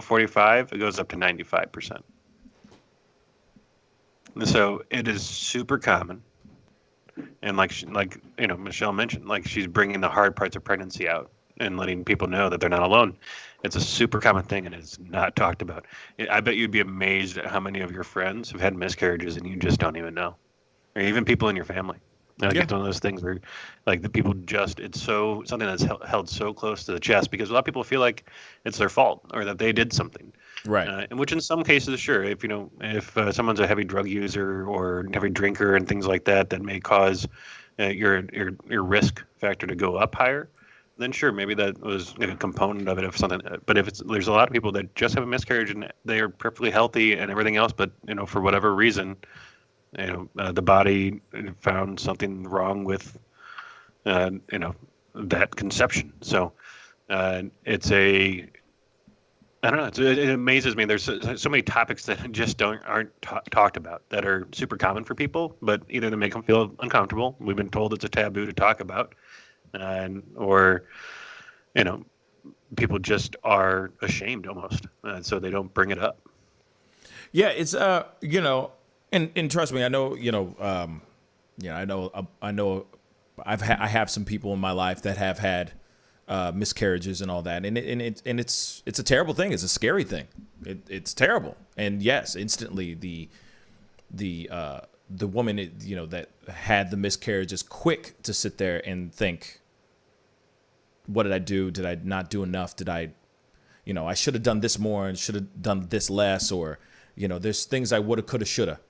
45, it goes up to 95%. So it is super common. And like Michelle mentioned, like she's bringing the hard parts of pregnancy out and letting people know that they're not alone. It's a super common thing, and it's not talked about. I bet you'd be amazed at how many of your friends have had miscarriages and you just don't even know, or even people in your family. Like It's one of those things where, like, the people it's something that's held so close to the chest because a lot of people feel like it's their fault or that they did something. Right. And which in some cases, sure, if someone's a heavy drug user or heavy drinker and things like that, that may cause your risk factor to go up higher, then sure, maybe that was a component of it, of something. But there's a lot of people that just have a miscarriage and they are perfectly healthy and everything else, but for whatever reason, the body found something wrong with that conception. So I don't know. It amazes me. There's so many topics that just aren't talked about that are super common for people, but either they make them feel uncomfortable. We've been told it's a taboo to talk about, or people just are ashamed almost, so they don't bring it up. Yeah, it's and trust me, I know I know I have some people in my life that have had miscarriages and all that, and it's a terrible thing. It's a scary thing. It's terrible, and yes, instantly the the woman, that had the miscarriage is quick to sit there and think, what did I do? Did I not do enough? Did I, I should have done this more and should have done this less, or, there's things I would have, could have, should have,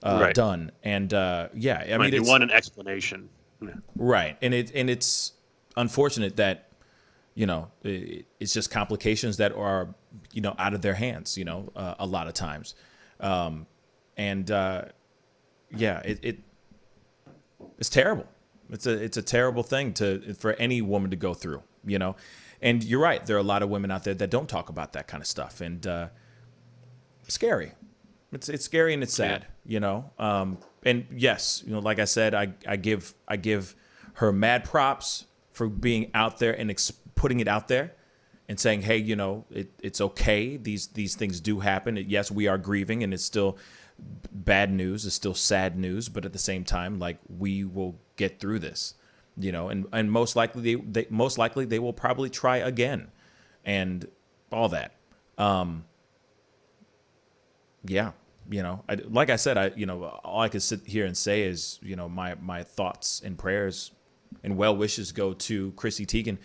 Right. done. And I mean, you want an explanation. Yeah. Right. And it's unfortunate that, it's just complications that are, out of their hands, a lot of times. It's terrible. It's a terrible thing for any woman to go through, and you're right. There are a lot of women out there that don't talk about that kind of stuff, and scary. It's scary and it's sad, and yes, like I said, I give her mad props for being out there and putting it out there and saying, hey, it's okay. These things do happen. Yes, we are grieving, and it's still bad news. It's still sad news, but at the same time, like, we will get through this, and most likely they will probably try again, and all that. Like I said, all I could sit here and say is, my thoughts and prayers and well wishes go to Chrissy Teigen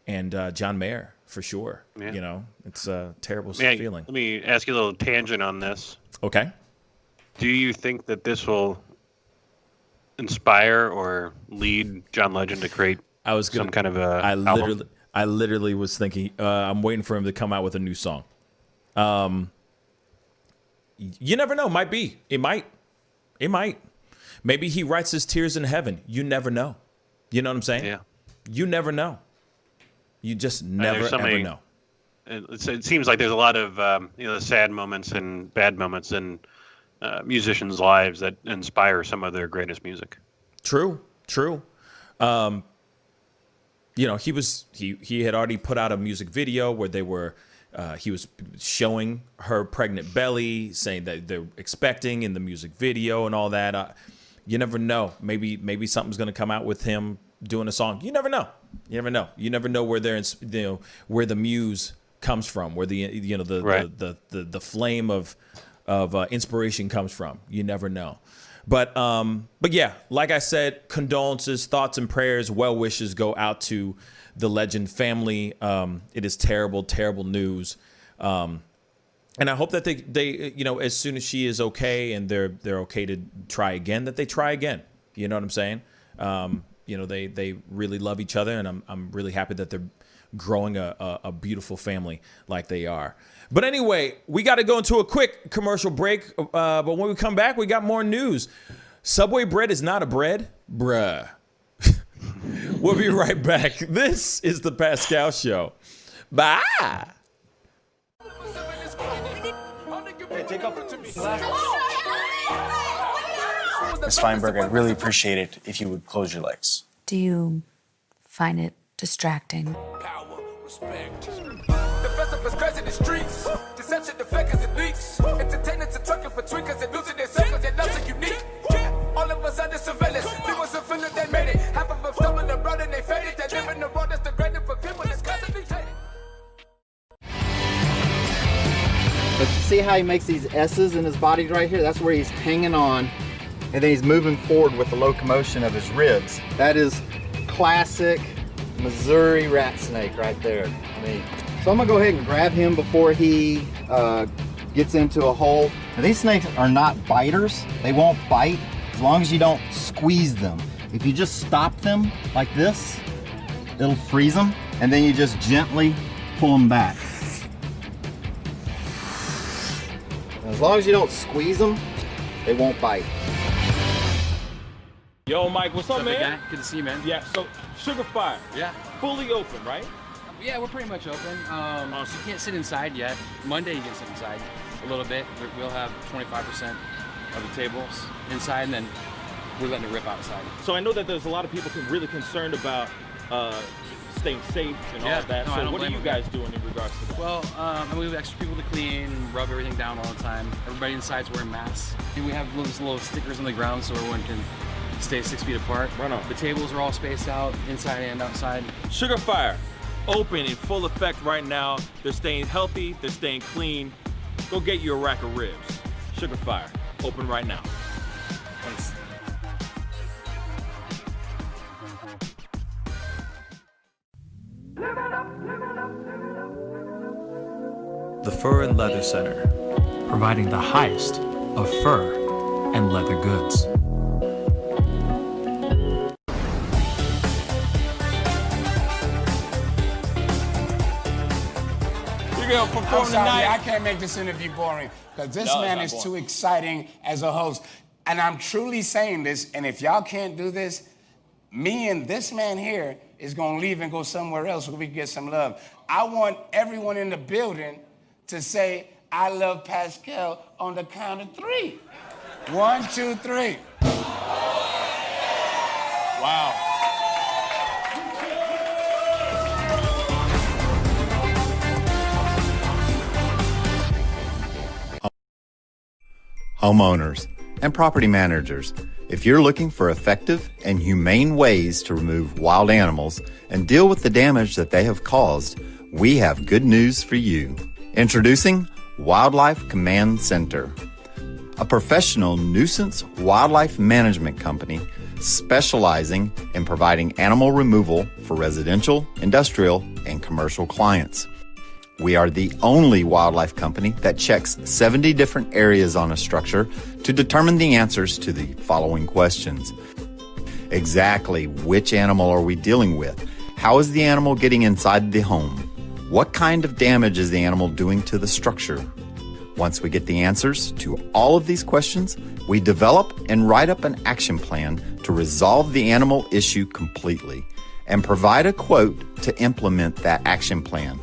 and John Mayer, for sure. Yeah. It's a terrible feeling. Let me ask you a little tangent on this. Okay. Do you think that this will inspire or lead John Legend to create some kind of a album? I literally was thinking, I'm waiting for him to come out with a new song. You never know. Might be. It might. Maybe he writes his tears in heaven. You never know. You know what I'm saying? Yeah. You never know. You just never ever know. It seems like there's a lot of sad moments and bad moments in musicians' lives that inspire some of their greatest music. True. He had already put out a music video where he was showing her pregnant belly, saying that they're expecting in the music video and all that. You never know. Maybe something's going to come out with him doing a song. You never know. You never know where where the muse comes from, where the flame of inspiration comes from. You never know. But yeah, like I said, condolences, thoughts and prayers, well wishes go out to the Legend family. It is terrible, terrible news. And I hope that they as soon as she is okay and they're okay to try again, that they try again. You know what I'm saying? They really love each other, and I'm really happy that they're growing a beautiful family like they are. But anyway, we got to go into a quick commercial break. But when we come back, we got more news. Subway bread is not a bread, bruh. We'll be right back. This is the Pascal Show. Bye. Ms. Feinberg, I'd really appreciate it if you would close your legs. Do you find it distracting? Power, respect. Defensive is crazy in the streets. Deception, the fakers and leaks. Entertainers are trucking for tweakers and losing their circles. Their loves are unique. All of us under surveillance. People are feeling they made it. Half of them stolen abroad and they faded. They live in the world that's degraded for people that's constantly tainted. But you see how he makes these S's in his body right here? That's where he's hanging on, and then he's moving forward with the locomotion of his ribs. That is classic Missouri rat snake right there. So I'm gonna go ahead and grab him before he gets into a hole. Now, these snakes are not biters. They won't bite as long as you don't squeeze them. If you just stop them like this, it'll freeze them, and then you just gently pull them back. As long as you don't squeeze them, they won't bite. Yo, Mike, what's up, man? Guy? Good to see you, man. Yeah, so Sugar Fire. Yeah. Fully open, right? Yeah, we're pretty much open. So you can't sit inside yet. Monday you can sit inside a little bit. We'll have 25% of the tables inside, and then we're letting it rip outside. So I know that there's a lot of people really concerned about staying safe and all of that. No, so what are you guys doing in regards to that? Well, we have extra people to clean, rub everything down all the time. Everybody inside's wearing masks. And we have those little stickers on the ground so everyone can stay 6 feet apart. Right on. The tables are all spaced out, inside and outside. Sugar Fire, open in full effect right now. They're staying healthy, they're staying clean. Go get you a rack of ribs. Sugar Fire, open right now. the Fur and Leather Center, providing the highest of fur and leather goods. You're going to perform I'm sorry, tonight? I can't make this interview boring because this No, it's man not is boring. too exciting as a host. And I'm truly saying this, and if y'all can't do this, me and this man here is going to leave and go somewhere else so we can get some love. I want everyone in the building to say, I love Pascal on the count of 3. 1, 2, 3. Wow. Homeowners and property managers, if you're looking for effective and humane ways to remove wild animals and deal with the damage that they have caused, we have good news for you. Introducing Wildlife Command Center, a professional nuisance wildlife management company specializing in providing animal removal for residential, industrial, and commercial clients. We are the only wildlife company that checks 70 different areas on a structure to determine the answers to the following questions. Exactly which animal are we dealing with? How is the animal getting inside the home? What kind of damage is the animal doing to the structure? Once we get the answers to all of these questions, we develop and write up an action plan to resolve the animal issue completely and provide a quote to implement that action plan.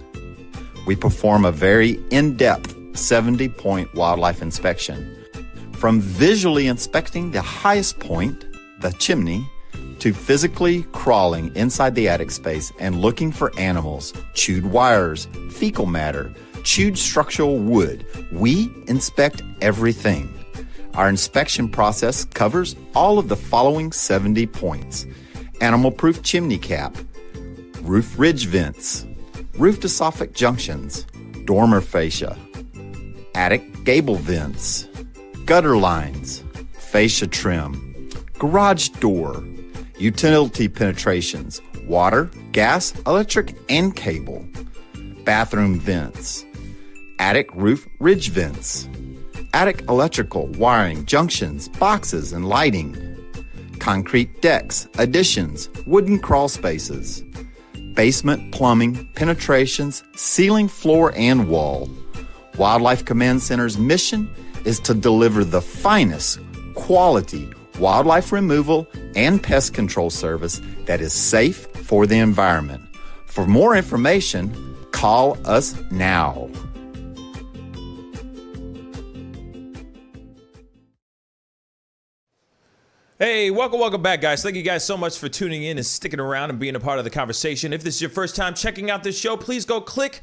We perform a very in-depth 70-point wildlife inspection. From visually inspecting the highest point, the chimney, to physically crawling inside the attic space and looking for animals, chewed wires, fecal matter, chewed structural wood, we inspect everything. Our inspection process covers all of the following 70 points: animal-proof chimney cap, roof ridge vents, roof to soffit junctions, dormer fascia, attic gable vents, gutter lines, fascia trim, garage door, utility penetrations, water, gas, electric, and cable, bathroom vents, attic roof ridge vents, attic electrical, wiring, junctions, boxes, and lighting, concrete decks, additions, wooden crawl spaces, basement plumbing, penetrations, ceiling, floor, and wall. Wildlife Command Center's mission is to deliver the finest quality wildlife removal and pest control service that is safe for the environment. For more information, call us now. Hey, welcome back, guys. Thank you guys so much for tuning in and sticking around and being a part of the conversation. If this is your first time checking out this show, please go click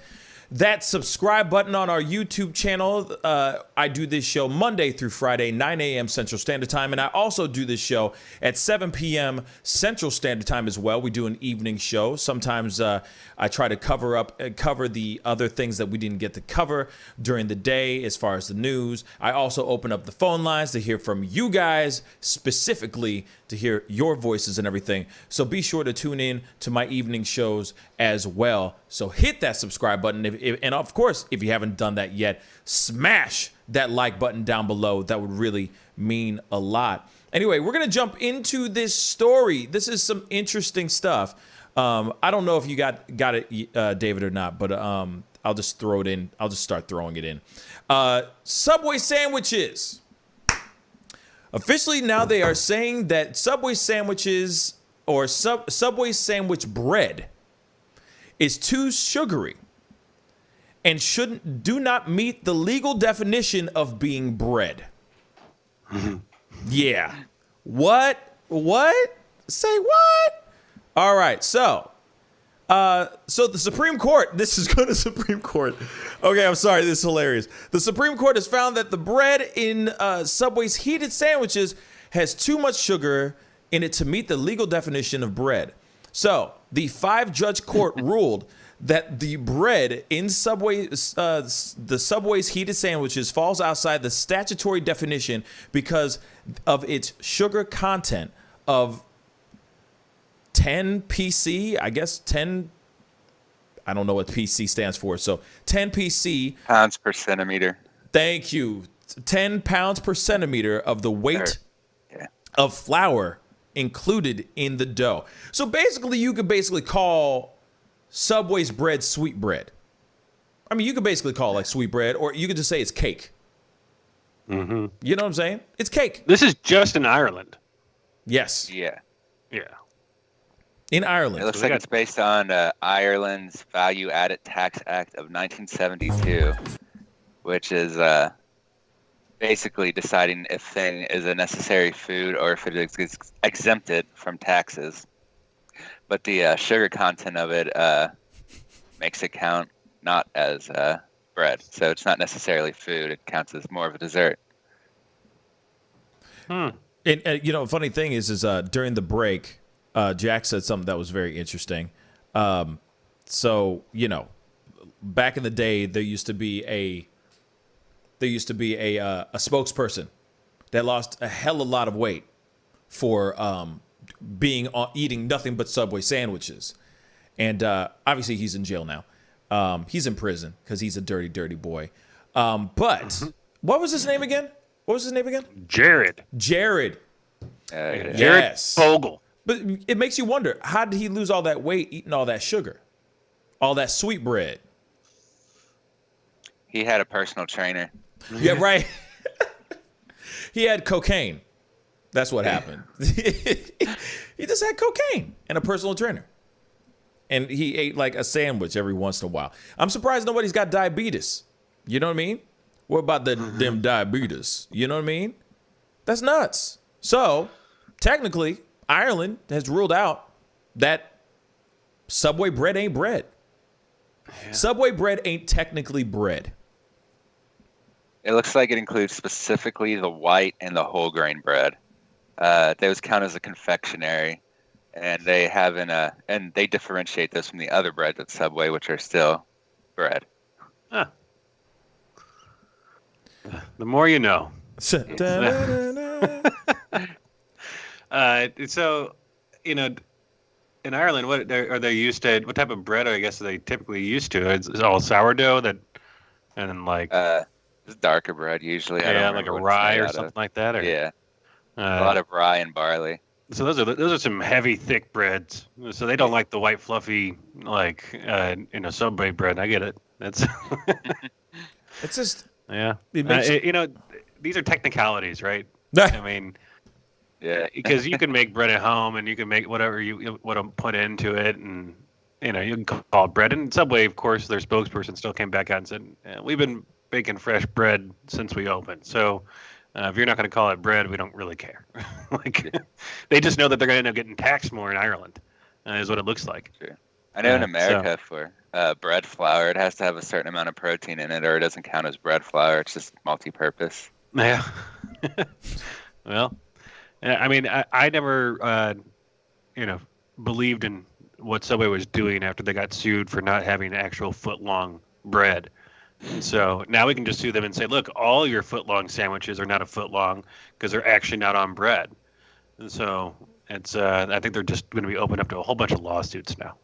that subscribe button on our YouTube channel. I do this show Monday through Friday, 9 a.m. Central Standard Time, and I also do this show at 7 p.m. Central Standard Time as well. We do an evening show. Sometimes I try to cover the other things that we didn't get to cover during the day as far as the news. I also open up the phone lines to hear from you guys, specifically to hear your voices and everything. So be sure to tune in to my evening shows as well. So hit that subscribe button. And of course, if you haven't done that yet, smash that like button down below. That would really mean a lot. Anyway, we're going to jump into this story. This is some interesting stuff. I don't know if you got it, David, or not, but I'll just throw it in. I'll just start throwing it in. Subway sandwiches. Officially now they are saying that Subway sandwiches or Subway sandwich bread is too sugary and do not meet the legal definition of being bread. Yeah. What? Say what? All right. So the Supreme Court, this is going to Supreme Court. Okay, I'm sorry, this is hilarious. The Supreme Court has found that the bread in Subway's heated sandwiches has too much sugar in it to meet the legal definition of bread. So the 5-judge court ruled that the bread in the Subway's heated sandwiches falls outside the statutory definition because of its sugar content of 10 PC, I guess 10 I don't know what PC stands for. So 10 PC. Pounds per centimeter. Thank you. 10 pounds per centimeter of the weight of flour included in the dough. So basically, you could basically call Subway's bread sweet bread. I mean, you could basically call it like sweet bread, or you could just say it's cake. Mm-hmm. You know what I'm saying? It's cake. This is just in Ireland. Yes. Yeah. Yeah. In Ireland. It looks like it's based on Ireland's Value Added Tax Act of 1972, which is basically deciding if thing is a necessary food or if it is exempted from taxes. But the sugar content of it makes it count not as bread. So it's not necessarily food. It counts as more of a dessert. And you know, funny thing is during the break, Jack said something that was very interesting. So, you know, back in the day, there used to be a spokesperson that lost a hell of a lot of weight for eating nothing but Subway sandwiches. And obviously he's in jail now. He's in prison because he's a dirty, dirty boy. But what was his name again? Jared. Jared. Jared Fogle. But it makes you wonder, how did he lose all that weight eating all that sugar? All that sweet bread? He had a personal trainer. Yeah, right. He had cocaine. That's what happened. He just had cocaine and a personal trainer. And he ate like a sandwich every once in a while. I'm surprised nobody's got diabetes. You know what I mean? What about them diabetes? You know what I mean? That's nuts. So, technically, Ireland has ruled out that Subway bread ain't bread. Yeah. Subway bread ain't technically bread. It looks like it includes specifically the white and the whole grain bread. Those count as a confectionery, and they have and they differentiate those from the other breads at Subway, which are still bread. Huh. The more you know. So, you know, in Ireland, what are they used to? What type of bread, I guess, are they typically used to? It's all sourdough and then like it's darker bread usually. Yeah, like a rye or something like that. Or, yeah, a lot of rye and barley. So those are some heavy, thick breads. So they don't like the white, fluffy, like Subway bread. I get it. That's it's just yeah. You know, these are technicalities, right? I mean. Yeah, because you can make bread at home, and you can make whatever you want to put into it, and you can call it bread. And Subway, of course, their spokesperson still came back out and said, "We've been baking fresh bread since we opened. So if you're not going to call it bread, we don't really care." They just know that they're going to end up getting taxed more in Ireland, is what it looks like. Sure. I know in America for bread flour, it has to have a certain amount of protein in it, or it doesn't count as bread flour. It's just multi-purpose. Yeah. Well. I mean, I never, believed in what Subway was doing after they got sued for not having actual foot-long bread. And so now we can just sue them and say, look, all your foot-long sandwiches are not a foot-long because they're actually not on bread. And so it's, I think they're just going to be open up to a whole bunch of lawsuits now.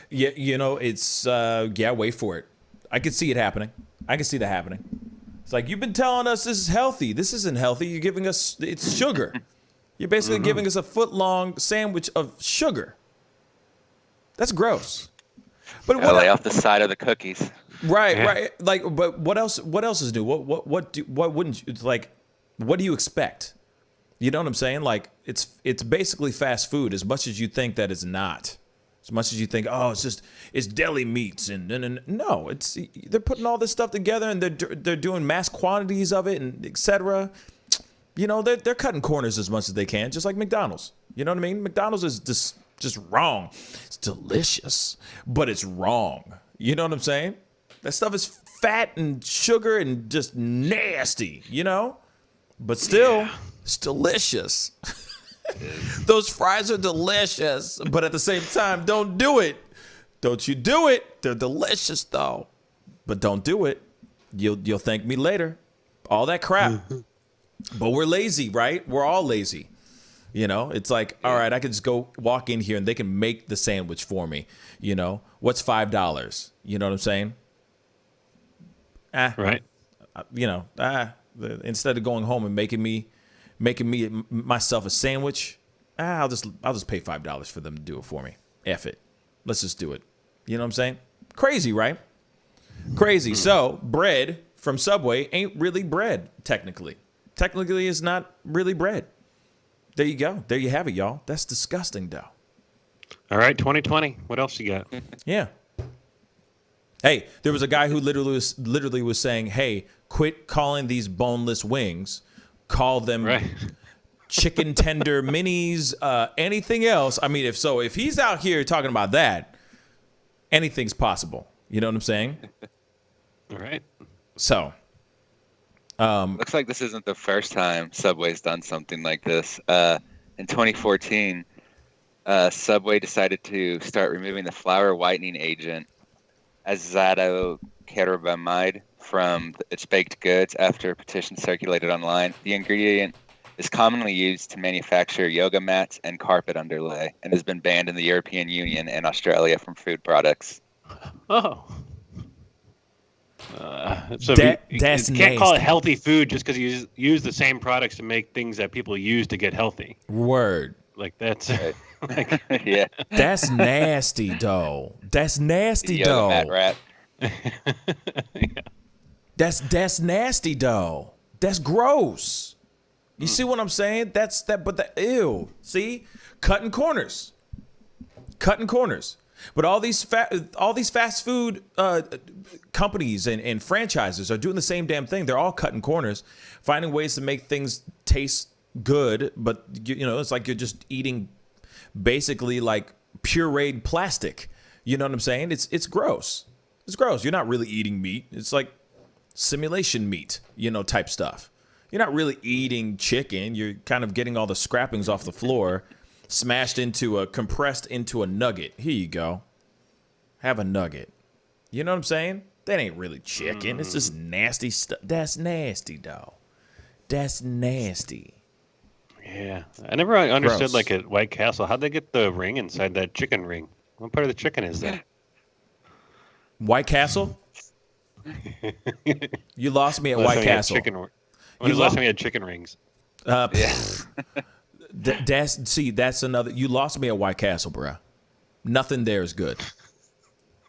Yeah, it's, wait for it. I could see it happening. I can see that happening. It's like, you've been telling us this is healthy. This isn't healthy. You're giving us, it's sugar. You're basically giving us a foot-long sandwich of sugar. That's gross. But lay off the side of the cookies. Right, right. Like, but what else is new? What wouldn't you, like, what do you expect? You know what I'm saying? Like, it's basically fast food as much as you think that it's not. As much as you think, oh, it's deli meats and no, they're putting all this stuff together and they're doing mass quantities of it and etc. They're cutting corners as much as they can, just like McDonald's. You know what I mean? McDonald's is just wrong. It's delicious, but it's wrong. You know what I'm saying? That stuff is fat and sugar and just nasty. But still, it's delicious. Those fries are delicious, but at the same time, don't do it. Don't you do it. They're delicious though, but don't do it. You'll thank me later. All that crap. But we're lazy, right? We're all lazy. You know, it's like, all right, I can just go walk in here and they can make the sandwich for me. You know, what's $5? You know what I'm saying? Right. You know, instead of going home and making me myself a sandwich, I'll just pay $5 for them to do it for me. F it. Let's just do it. You know what I'm saying? Crazy, right? Crazy. So bread from Subway ain't really bread, technically. Technically, it's not really bread. There you go. There you have it, y'all. That's disgusting, though. All right, 2020. What else you got? Yeah. Hey, there was a guy who literally was saying, "Hey, quit calling these boneless wings. Call them chicken tender minis. Anything else? I mean, if he's out here talking about that, anything's possible. You know what I'm saying? All right. So, looks like this isn't the first time Subway's done something like this. In 2014, Subway decided to start removing the flour whitening agent azathiocarabamide from its baked goods after a petition circulated online. The ingredient is commonly used to manufacture yoga mats and carpet underlay and has been banned in the European Union and Australia from food products. Oh. So you can't call it healthy food just because you use the same products to make things that people use to get healthy. Word. Like that's yeah. That's nasty, though. That's nasty, though. Mat rat. That's nasty, though. That's gross. You see what I'm saying? Ew. See? Cutting corners. But all these fast food companies and franchises are doing the same damn thing. They're all cutting corners, finding ways to make things taste good, but you know, it's like you're just eating basically like pureed plastic. You know what I'm saying? It's gross. It's gross. You're not really eating meat. It's like simulation meat, you know, type stuff. You're not really eating chicken. You're kind of getting all the scrappings off the floor, compressed into a nugget. Here you go. Have a nugget. You know what I'm saying? That ain't really chicken. It's just nasty stuff. That's nasty, though. That's nasty. Yeah. I never understood, Gross. like at White Castle, how'd they get the ring inside that chicken ring? What part of the chicken is that? White Castle? You lost me at White Castle. When was the last time you had chicken rings? That's another. You lost me at White Castle, bruh. Nothing there is good.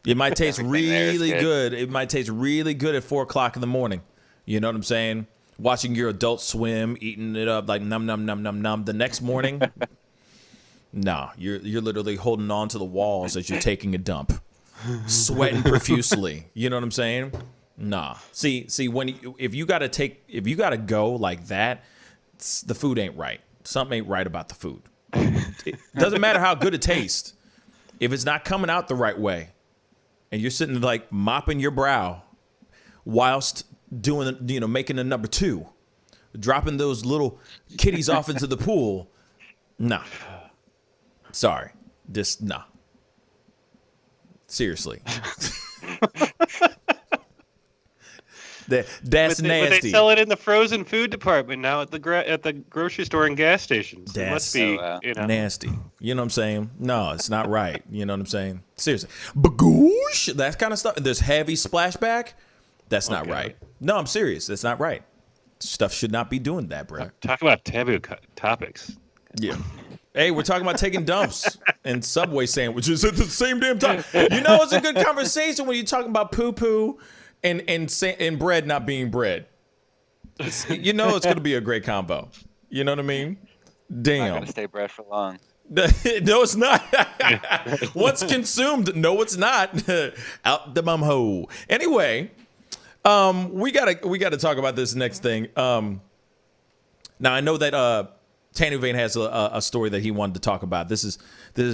It might taste really good. It might taste really good at 4:00 in the morning. You know what I'm saying? Watching your Adult Swim, eating it up like num num num num num. The next morning, nah, you're literally holding on to the walls as you're taking a dump, sweating profusely. You know what I'm saying? Nah. See, if you gotta go like that, the food ain't right. Something ain't right about the food. It doesn't matter how good it tastes. If it's not coming out the right way, and you're sitting like mopping your brow whilst doing, you know, making a number 2, dropping those little kitties off into the pool, nah. Sorry. Just nah. Seriously. That's nasty. But they sell it in the frozen food department now at the grocery store and gas stations. It must be you know. Nasty. You know what I'm saying? No, it's not right. You know what I'm saying? Seriously. Bagoosh, that kind of stuff. There's heavy splashback. That's not right. No, I'm serious. That's not right. Stuff should not be doing that, bro. Talk about taboo topics. Yeah. Hey, we're talking about taking dumps and Subway sandwiches at the same damn time. You know, it's a good conversation when you're talking about poo-poo and bread not being bread. You know, it's going to be a great combo. You know what I mean? Damn. Not going to stay bread for long. No, it's not. Once consumed, no, it's not. Out the bum hole. Anyway, we gotta talk about this next thing. Now I know that Tanny Vane has a story that he wanted to talk about. This is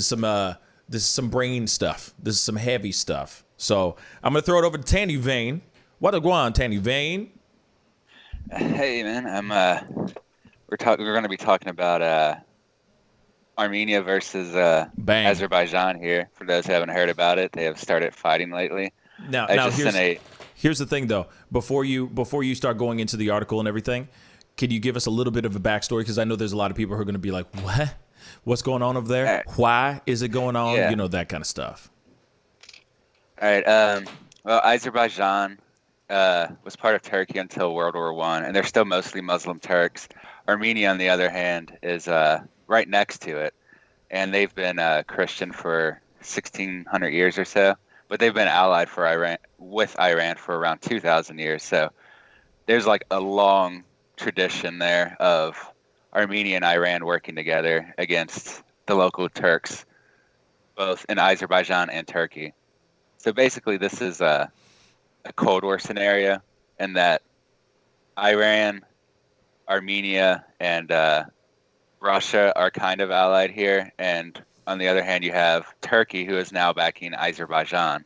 some brain stuff. This is some heavy stuff. So I'm gonna throw it over to Tanny Vane. What a go on, Tanny Vane? Hey man, we're gonna be talking about Armenia versus Azerbaijan here. For those who haven't heard about it, they have started fighting lately. Now here's the thing though. Before you start going into the article and everything, Can you give us a little bit of a backstory? Because I know there's a lot of people who are going to be like, what? What's going on over there? Why is it going on? Yeah. You know, that kind of stuff. All right. Well, Azerbaijan was part of Turkey until World War I, and they're still mostly Muslim Turks. Armenia, on the other hand, is right next to it, and they've been Christian for 1,600 years or so, but they've been allied with Iran for around 2,000 years. So there's like a long tradition there of Armenia and Iran working together against the local Turks, both in Azerbaijan and Turkey. So basically, this is a Cold War scenario, in that Iran, Armenia, and Russia are kind of allied here, and on the other hand, you have Turkey, who is now backing Azerbaijan,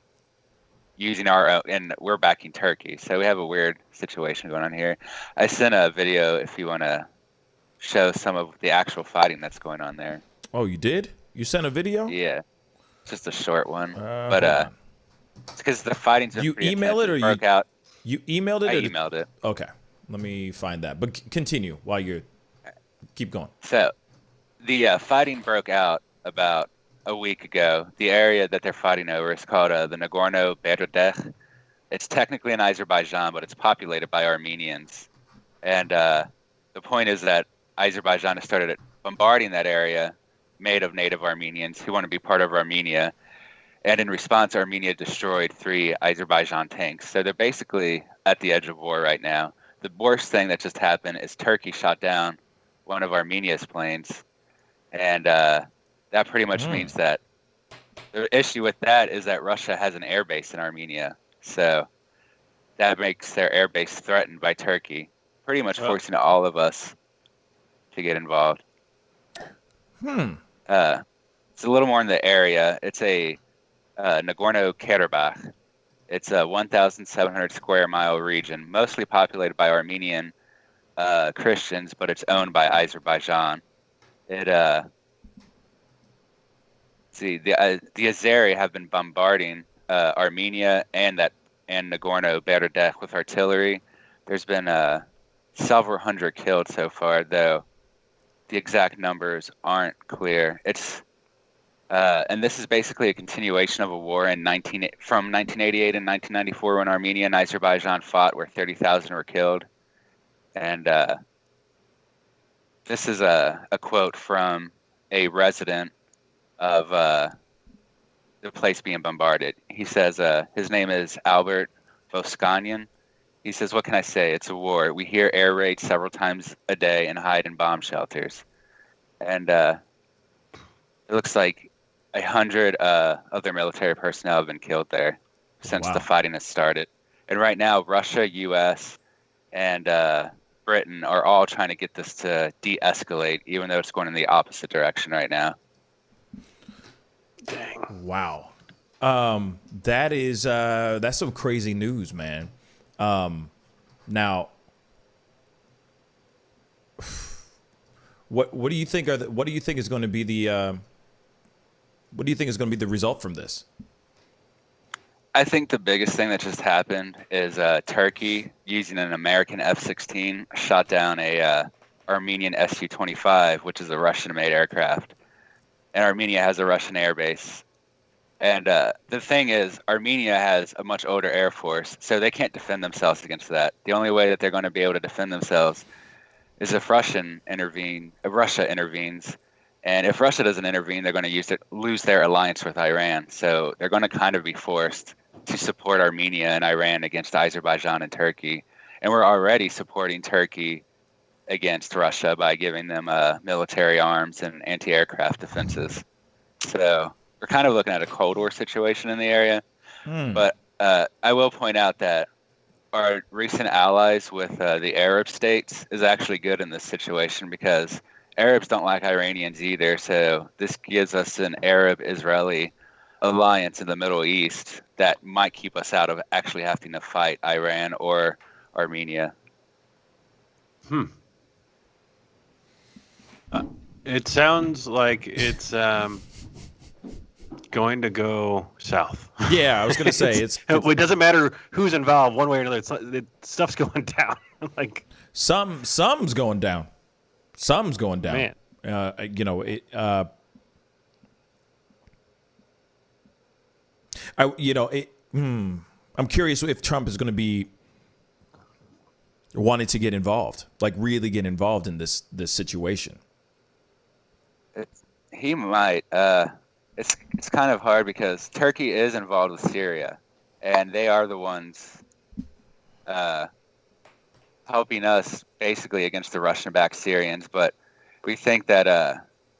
using our own, and we're backing Turkey. So we have a weird situation going on here. I sent a video if you want to show some of the actual fighting that's going on there. Oh, you did? You sent a video? Yeah, just a short one, but it's because the fighting's been pretty email it, or broke out. You emailed it? I emailed it. Okay, let me find that. But continue while you keep going. So the fighting broke out about a week ago. The area that they're fighting over is called the Nagorno-Karabakh. It's technically in Azerbaijan, but it's populated by Armenians. And the point is that Azerbaijan has started bombarding that area made of native Armenians who want to be part of Armenia. And in response, Armenia destroyed 3 Azerbaijan tanks. So they're basically at the edge of war right now. The worst thing that just happened is Turkey shot down one of Armenia's planes. And that pretty much means that the issue with that is that Russia has an air base in Armenia. So that makes their air base threatened by Turkey, pretty much forcing all of us to get involved. It's a little more in the area. It's a Nagorno-Karabakh. It's a 1,700 square mile region, mostly populated by Armenian Christians, but it's owned by Azerbaijan. The Azeri have been bombarding Armenia and Nagorno-Karabakh with artillery. There's been several hundred killed so far, though the exact numbers aren't clear. And this is basically a continuation of a war from 1988 and 1994, when Armenia and Azerbaijan fought, where 30,000 were killed. And this is a quote from a resident of the place being bombarded. He says, his name is Albert Voskanyan. He says, "What can I say? It's a war. We hear air raids several times a day and hide in bomb shelters." And it looks like 100 of their military personnel have been killed there since the fighting has started. And right now, Russia, U.S., and Britain are all trying to get this to de-escalate, even though it's going in the opposite direction right now. Dang. Wow. That's some crazy news, man. Now, what do you think what do you think is going to be the result from this? I think the biggest thing that just happened is Turkey, using an American F-16, shot down a Armenian Su-25, which is a Russian-made aircraft. And Armenia has a Russian air base. And the thing is, Armenia has a much older air force, so they can't defend themselves against that. The only way that they're going to be able to defend themselves is if Russia intervenes. And if Russia doesn't intervene, they're going to lose their alliance with Iran. So they're going to kind of be forced to support Armenia and Iran against Azerbaijan and Turkey. And we're already supporting Turkey against Russia by giving them military arms and anti-aircraft defenses. So we're kind of looking at a Cold War situation in the area. But I will point out that our recent allies with the Arab states is actually good in this situation, because Arabs don't like Iranians either. So this gives us an Arab-Israeli alliance in the Middle East that might keep us out of actually having to fight Iran or Armenia. It sounds like it's going to go south. Yeah, I was going to say it doesn't matter who's involved one way or another. Stuff's going down. Like something's going down. Something's going down. Man. I'm curious if Trump is going to be wanting to get involved, like really get involved in this situation. He might. It's kind of hard because Turkey is involved with Syria, and they are the ones helping us basically against the Russian-backed Syrians. But we think that,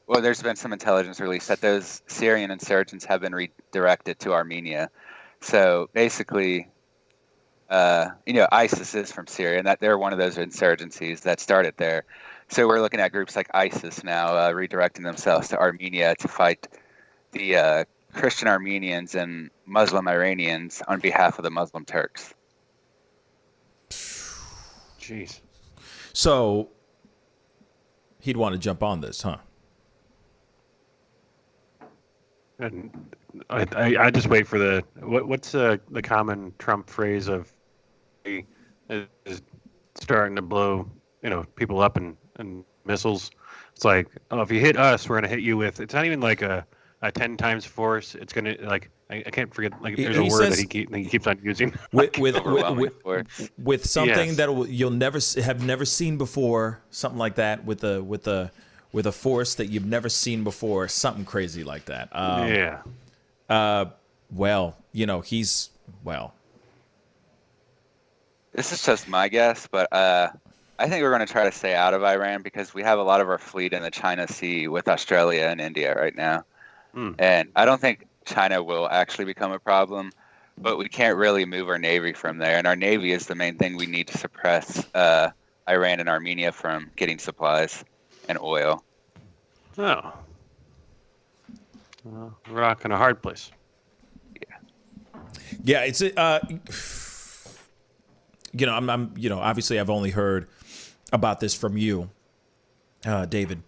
there's been some intelligence released that those Syrian insurgents have been redirected to Armenia. So basically, ISIS is from Syria, and that they're one of those insurgencies that started there. So we're looking at groups like ISIS now redirecting themselves to Armenia to fight the Christian Armenians and Muslim Iranians on behalf of the Muslim Turks. Jeez. So he'd want to jump on this, huh? And I just wait for the what's the common Trump phrase of is starting to blow people up and missiles. It's like, oh, if you hit us, we're gonna hit you with. It's not even like a 10 times force. It's gonna like I can't forget. Like there's a word that he keeps on using with something Yes. that you'll never seen before. Something like that with a force that you've never seen before. Something crazy like that. Yeah. He's This is just my guess, but I think we're going to try to stay out of Iran because we have a lot of our fleet in the China Sea with Australia and India right now. And I don't think China will actually become a problem, but we can't really move our Navy from there. And our Navy is the main thing we need to suppress Iran and Armenia from getting supplies and oil. Oh. Rock in a hard place. Yeah, it's I'm obviously I've only heard about this from you, David.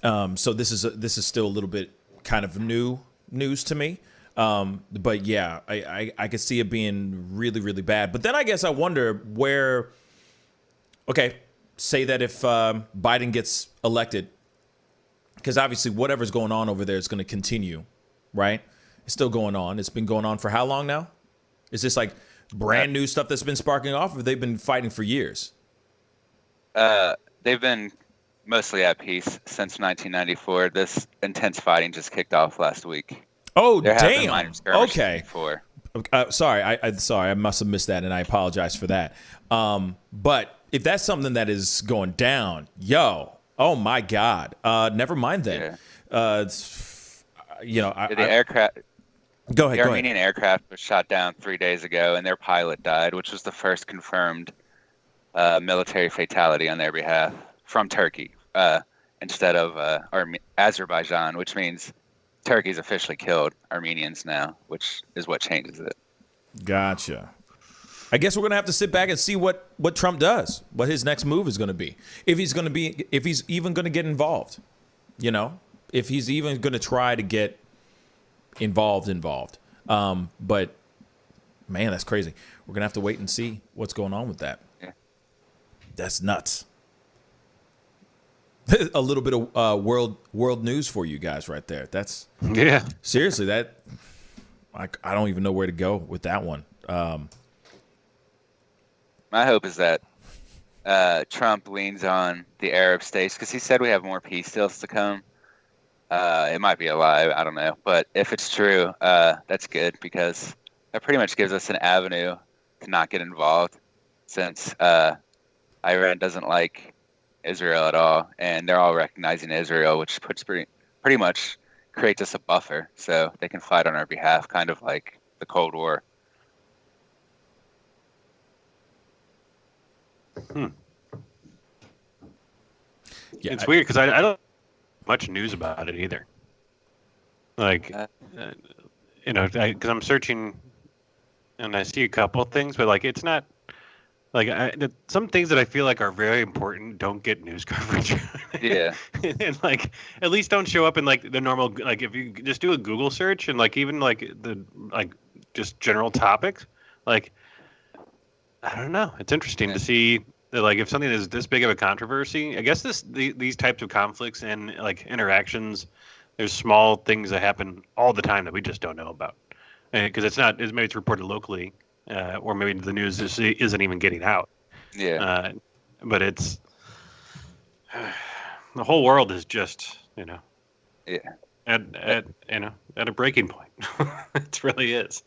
So this is still a little bit kind of news to me. But yeah, I could see it being really, really bad. But then I guess I wonder where. Okay, say that if Biden gets elected, because obviously whatever's going on over there is going to continue, right? It's still going on. It's been going on for how long now? Is this like brand new stuff that's been sparking off, or they've been fighting for years? They've been mostly at peace since 1994. This intense fighting just kicked off last week. Oh, There have been damn. minor skirmishes Okay. before. Sorry, I must have missed that, and I apologize for that. But if that's something that is going down, oh my God, never mind then. The aircraft. Go ahead. The Armenian aircraft was shot down 3 days ago, and their pilot died, which was the first confirmed military fatality on their behalf from Turkey instead of Azerbaijan, which means Turkey's officially killed Armenians now, which is what changes it. Gotcha. I guess we're gonna have to sit back and see what Trump does, what his next move is gonna be, if he's even gonna get involved, if he's even gonna try to get involved. But man, that's crazy. We're gonna have to wait and see what's going on with that. Yeah. That's nuts. A little bit of world news for you guys right there. That's seriously that I don't even know where to go with that one. My hope is that Trump leans on the Arab states because he said we have more peace deals to come. It might be a lie, I don't know. But if it's true, that's good because that pretty much gives us an avenue to not get involved since Iran doesn't like Israel at all. And they're all recognizing Israel, which puts pretty much creates us a buffer so they can fight on our behalf, kind of like the Cold War. Yeah, it's weird because I don't much news about it either. Like, because I'm searching and I see a couple of things, but like it's not Some things that I feel like are very important don't get news coverage. Yeah. And like at least don't show up in like the normal, like if you just do a Google search and like even like the like just general topics, like I don't know. It's interesting to see that like if something is this big of a controversy, I guess these types of conflicts and like interactions, there's small things that happen all the time that we just don't know about. Because maybe it's reported locally, or maybe the news isn't even getting out. Yeah. But it's the whole world is just Yeah. at a breaking point. It really is.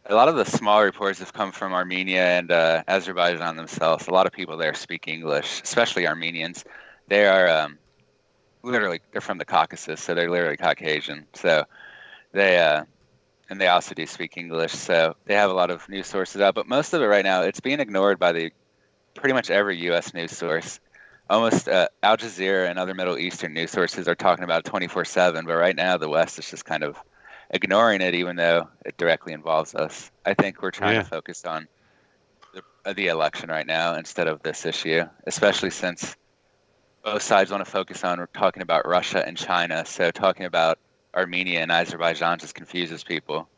A lot of the small reports have come from Armenia and Azerbaijan themselves. A lot of people there speak English, especially Armenians. They are they're from the Caucasus, so they're literally Caucasian. So and they also do speak English, so they have a lot of news sources out. But most of it right now, it's being ignored by pretty much every U.S. news source. Almost Al Jazeera and other Middle Eastern news sources are talking about it 24/7. But right now, the West is just kind of ignoring it, even though it directly involves us. I think we're trying to focus on the election right now instead of this issue, especially since both sides want to focus on talking about Russia and China. So talking about Armenia and Azerbaijan just confuses people.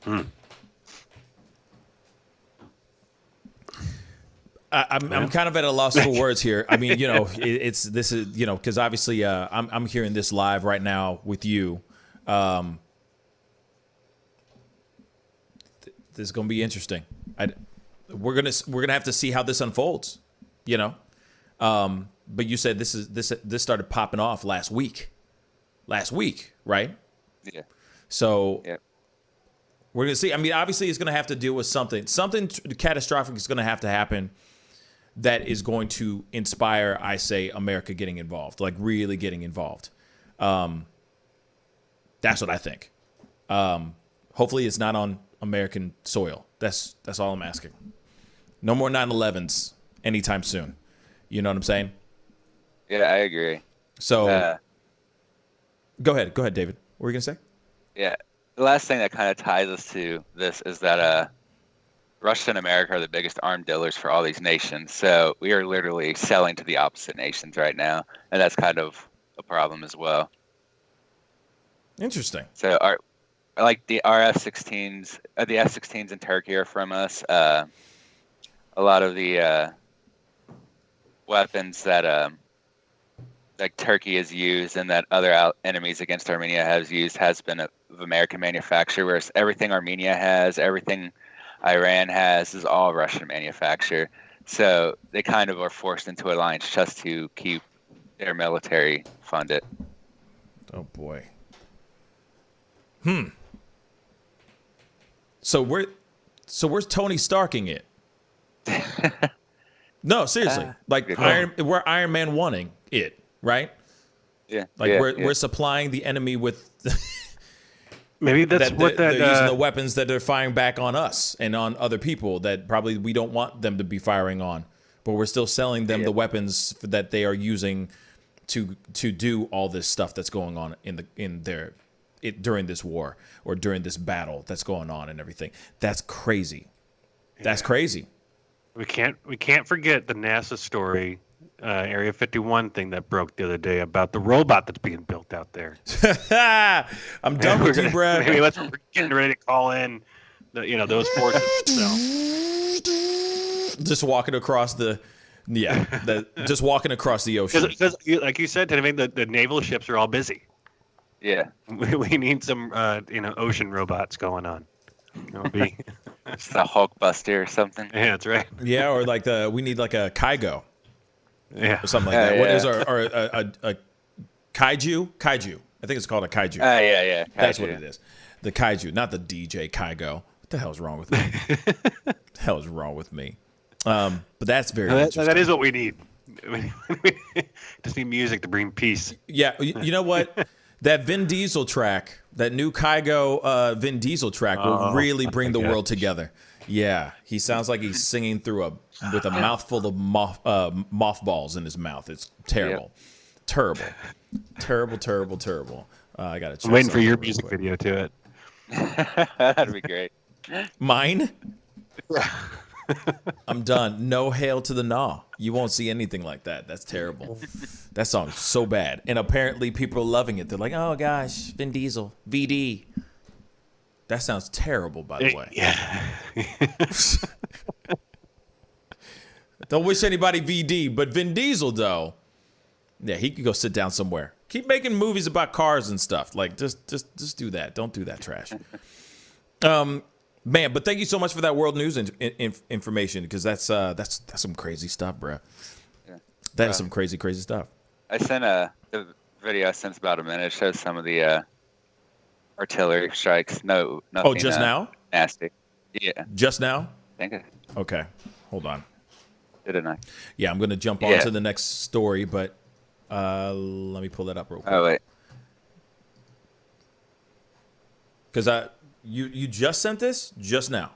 I'm kind of at a loss for words here. I mean, because obviously I'm hearing this live right now with you. This is going to be interesting. We're gonna have to see how this unfolds. But you said this started popping off last week. Right? Yeah. So we're going to see. I mean, obviously, it's going to have to deal with something. Something catastrophic is going to have to happen that is going to inspire, I say, America getting involved, like really getting involved. That's what I think. Hopefully, it's not on American soil. That's all I'm asking. No more 9/11s anytime soon. You know what I'm saying? Yeah, I agree. So... Go ahead, David. What were you going to say? Yeah. The last thing that kind of ties us to this is that Russia and America are the biggest arms dealers for all these nations. So we are literally selling to the opposite nations right now. And that's kind of a problem as well. Interesting. So our F-16s, the F-16s in Turkey are from us. A lot of the weapons that... like Turkey has used and that other enemies against Armenia has been of American manufacture, whereas everything Armenia has, everything Iran has is all Russian manufacture. So they kind of are forced into alliance just to keep their military funded. Oh boy. So where's Tony Starking it? No, seriously. We're Iron Man wanting it. Right? Yeah. We're supplying the enemy with maybe that's they're using the weapons that they're firing back on us and on other people that probably we don't want them to be firing on, but we're still selling them the weapons that they are using to do all this stuff that's going on during this war or during this battle that's going on and everything. That's crazy. That's crazy. We can't forget the NASA story. Area 51 thing that broke the other day about the robot that's being built out there. I'm done with you, Brad. Maybe we're getting ready to call in, those forces. So. Just walking across just walking across the ocean. Because like you said, the naval ships are all busy. Yeah, we need some ocean robots going on. It's the Hulk Buster or something. Yeah, that's right. Yeah, or we need like a Kygo. Yeah, or something like that. What is a kaiju? Kaiju. I think it's called a kaiju. Yeah. Kaiju. That's what it is. The kaiju, not the DJ Kygo. What the hell is wrong with me? What the hell is wrong with me? But that's very interesting. That is what we need. We just need music to bring peace. Yeah, you know what? That Vin Diesel track, that new Kygo Vin Diesel track will really bring the world together. Yeah, he sounds like he's singing with a mouthful of mothballs in his mouth. It's terrible. Yep. Terrible. I got to. I'm waiting for your music video to it. That'd be great. Mine? I'm done. No hail to the gnaw. You won't see anything like that. That's terrible. That song's so bad. And apparently people are loving it. They're like, oh gosh, Vin Diesel, VD. That sounds terrible, by the way. Yeah. Don't wish anybody VD, but Vin Diesel, though, yeah, he could go sit down somewhere. Keep making movies about cars and stuff. Like, just do that. Don't do that trash. Man, but thank you so much for that world news information, because that's some crazy stuff, bro. Yeah. That is some crazy stuff. I sent the video I sent about a minute. It shows some of the artillery strikes. Nothing. Oh, just now? Nasty. Yeah. Just now? I think Okay, hold on. Didn't I? Yeah, I'm gonna jump on to the next story, but let me pull that up real quick. Oh wait. Because you just sent this just now.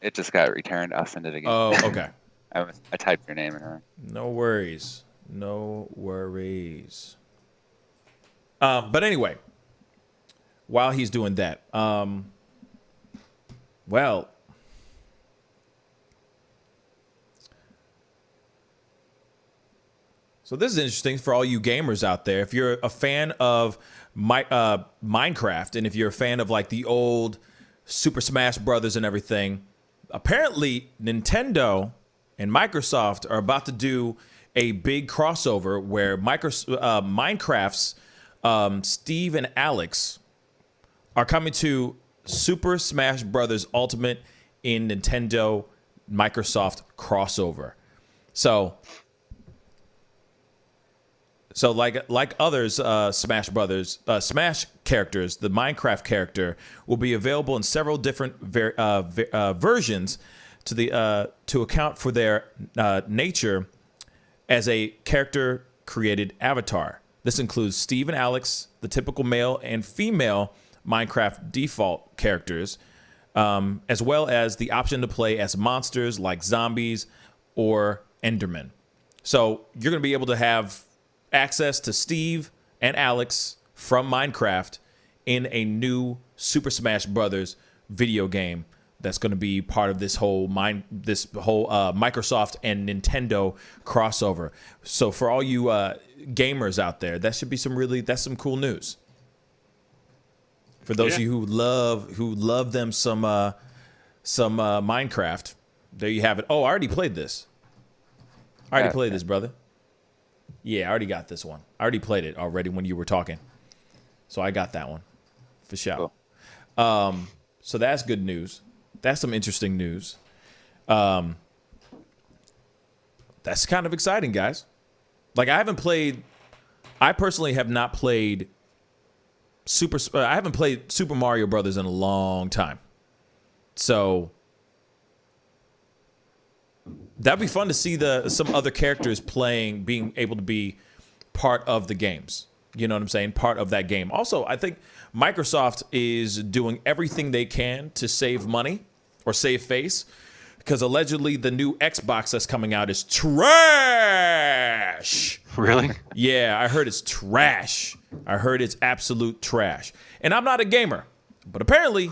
It just got returned. I'll send it again. Oh, okay. I typed your name in wrong. No worries. No worries. But anyway, while he's doing that, well, so this is interesting for all you gamers out there. If you're a fan of Minecraft, and if you're a fan of like the old Super Smash Brothers and everything, apparently Nintendo and Microsoft are about to do a big crossover where Minecraft's Steve and Alex are coming to Super Smash Brothers Ultimate in Nintendo Microsoft crossover. So like others, Smash Brothers, Smash characters, the Minecraft character will be available in several different versions to account for their nature as a character created avatar. This includes Steve and Alex, the typical male and female Minecraft default characters, as well as the option to play as monsters like zombies or Endermen. So you're going to be able to have access to Steve and Alex from Minecraft in a new Super Smash Brothers video game that's going to be part of this whole Microsoft and Nintendo crossover. So for all you gamers out there, that should be that's some cool news. For those of you who love them some Minecraft, there you have it. Oh, I already played this. I already played this, brother. Yeah, I already got this one. I already played it already when you were talking. So I got that one for sure. Cool. So that's good news. That's some interesting news. That's kind of exciting, guys. Like I personally have not played I haven't played Super Mario Brothers in a long time. So that'd be fun to see some other characters being able to be part of the games. You know what I'm saying? Part of that game. Also, I think Microsoft is doing everything they can to save money or save face, because allegedly the new Xbox that's coming out is trash. Really? Yeah, I heard it's trash. I heard it's absolute trash. And I'm not a gamer, but apparently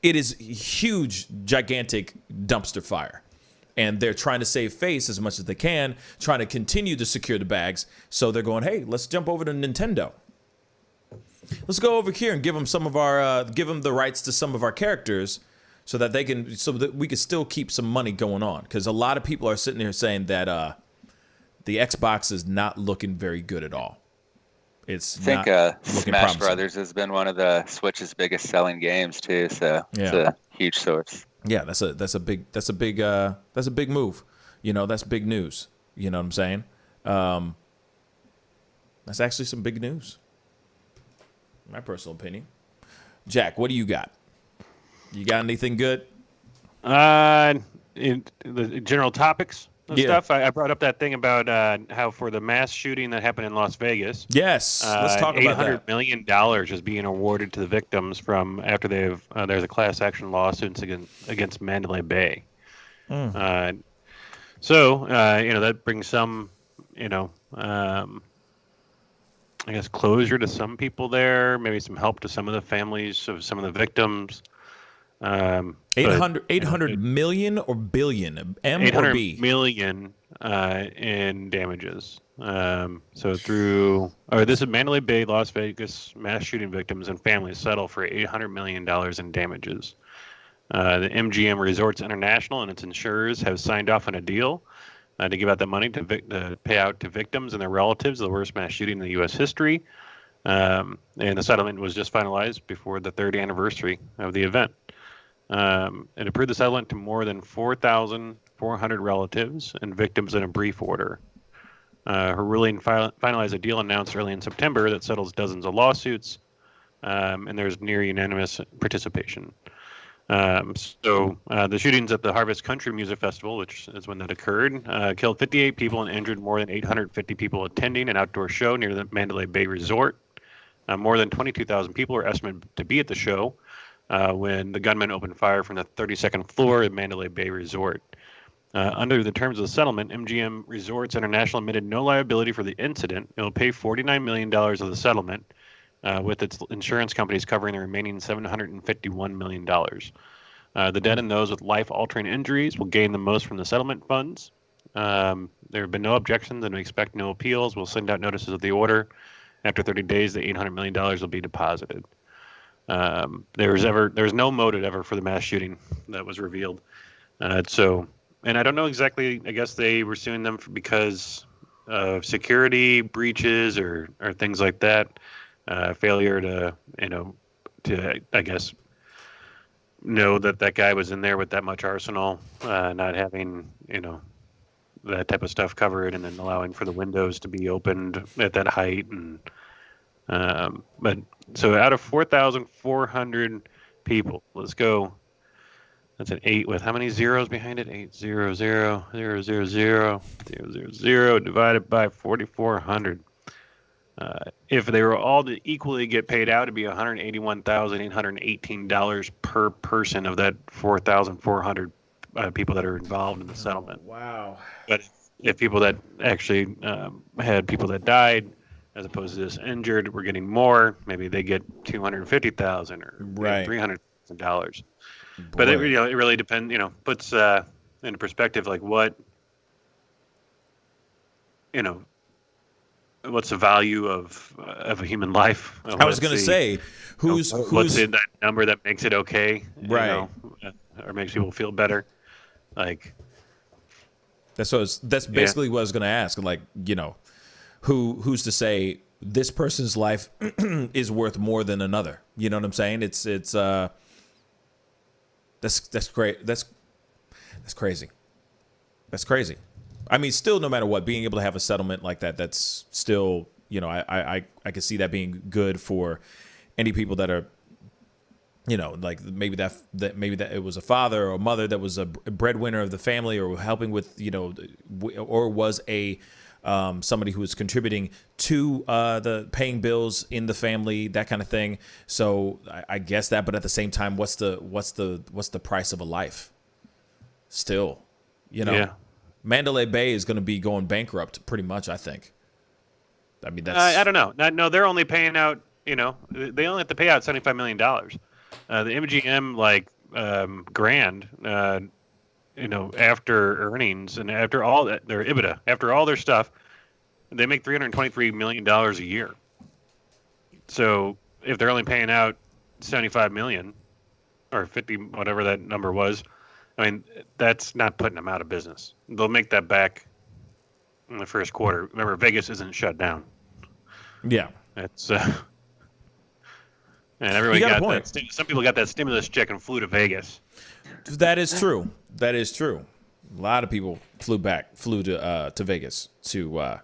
it is huge, gigantic dumpster fire. And they're trying to save face as much as they can, trying to continue to secure the bags. So they're going, hey, let's jump over to Nintendo. Let's go over here and give them give them the rights to some of our characters, so that we can still keep some money going on. Because a lot of people are sitting here saying that the Xbox is not looking very good at all. I think Smash Brothers has been one of the Switch's biggest selling games too, so it's a huge source. Yeah, that's a big move. You know, that's big news. You know what I'm saying? That's actually some big news. My personal opinion. Jack, what do you got? You got anything good? In the general topics and stuff, I brought up that thing about how for the mass shooting that happened in Las Vegas. Yes, let's talk about that. $800 million is being awarded to the victims from after there's a class action lawsuits against Mandalay Bay. So that brings some I guess closure to some people there, maybe some help to some of the families of some of the victims. But, 800 million or billion? M or 800 B? million in damages. This is Mandalay Bay, Las Vegas mass shooting victims and families settle for $800 million in damages. The MGM Resorts International and its insurers have signed off on a deal to give out the money to pay out to victims and their relatives of the worst mass shooting in the U.S. history. And the settlement was just finalized before the third anniversary of the event. It approved the settlement to more than 4,400 relatives and victims in a brief order. Her ruling finalized a deal announced early in September that settles dozens of lawsuits, and there's near unanimous participation. The shootings at the Harvest Country Music Festival, which is when that occurred, killed 58 people and injured more than 850 people attending an outdoor show near the Mandalay Bay Resort. More than 22,000 people are estimated to be at the show when the gunman opened fire from the 32nd floor at Mandalay Bay Resort. Under the terms of the settlement, MGM Resorts International admitted no liability for the incident. It will pay $49 million of the settlement, with its insurance companies covering the remaining $751 million. The dead and those with life-altering injuries will gain the most from the settlement funds. There have been no objections, and we expect no appeals. We'll send out notices of the order. After 30 days, the $800 million will be deposited. There was no motive ever for the mass shooting that was revealed. And I don't know exactly. I guess they were suing them because of security breaches or things like that. Failure to I guess know that guy was in there with that much arsenal, not having that type of stuff covered, and then allowing for the windows to be opened at that height. And but so out of 4,400 people, let's go. That's an 8 with how many zeros behind it? 8 0 0 0 0 0 0 0 divided by 4,400. If they were all to equally get paid out, it'd be $181,818 per person of that 4,400 people that are involved in the settlement. Wow. But if people that actually had people that died, as opposed to just injured, were getting more, maybe they get $250,000 or $300,000. But it really depends. Puts into perspective like what what's the value of a human life? I was going to say, what's in that number that makes it okay, right? Or makes people feel better. Like that's basically what I was going to ask. Like, who's to say this person's life is worth more than another? You know what I'm saying? That's great. That's crazy. That's crazy. I mean, still, no matter what, being able to have a settlement like that, that's still, I can see that being good for any people that are, like maybe that it was a father or a mother that was a breadwinner of the family or helping with, or was a somebody who was contributing to the paying bills in the family, that kind of thing. So I guess that, but at the same time, what's the price of a life? Still, Yeah. Mandalay Bay is going to be going bankrupt pretty much, I think. I mean, that's I don't know. No, they're only paying out. They only have to pay out $75 million. The MGM grand, after earnings and after all that, their EBITDA, after all their stuff, they make $323 million a year. So if they're only paying out $75 million or 50, whatever that number was, I mean, that's not putting them out of business. They'll make that back in the first quarter. Remember, Vegas isn't shut down. Yeah, it's and everybody got that. Some people got that stimulus check and flew to Vegas. That is true. That is true. A lot of people flew to Vegas to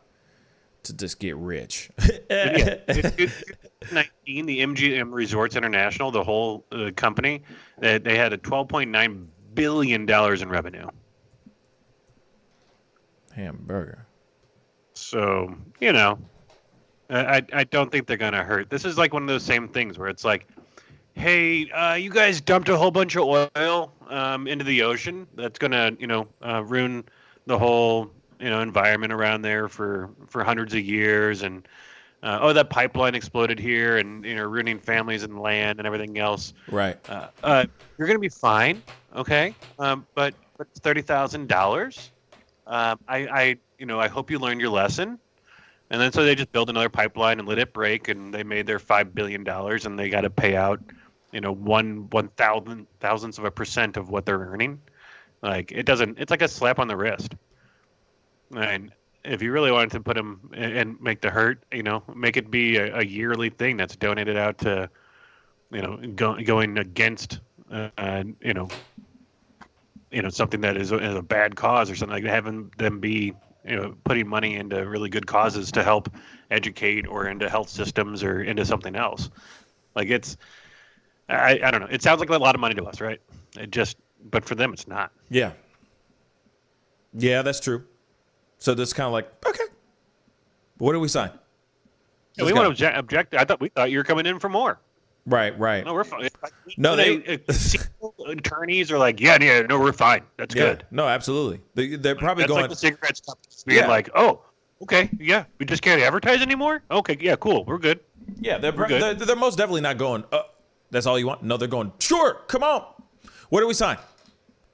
just get rich. 2019, the MGM Resorts International, the whole company, they had a $12.9 billion in revenue. Hamburger. So, I don't think they're going to hurt. This is like one of those same things where it's like, hey, you guys dumped a whole bunch of oil into the ocean. That's going to, ruin the whole, environment around there for hundreds of years. And that pipeline exploded here, and ruining families and land and everything else. Right. You're gonna be fine, okay? But it's $30,000. I hope you learned your lesson. And then so they just built another pipeline and let it break, and they made their $5 billion, and they got to pay out, 1/1000th of a percent of what they're earning. Like it's like a slap on the wrist. And if you really wanted to put them and make the hurt, make it be a yearly thing that's donated out to, going against, something that is a bad cause or something, like having them be, putting money into really good causes to help educate or into health systems or into something else. Like I don't know. It sounds like a lot of money to us, right? But for them, it's not. Yeah. Yeah, that's true. So this kind of like, okay, what do we sign? Yeah, we want to object. We thought you were coming in for more. Right. No, we're fine. No, attorneys are like, yeah, no, we're fine. That's good. No, absolutely. They're probably That's going like the cigarettes companies being like, oh, okay, yeah, we just can't advertise anymore. Okay, yeah, cool, we're good. Yeah, they're most definitely not going. That's all you want? No, they're going. Sure, come on. What do we sign?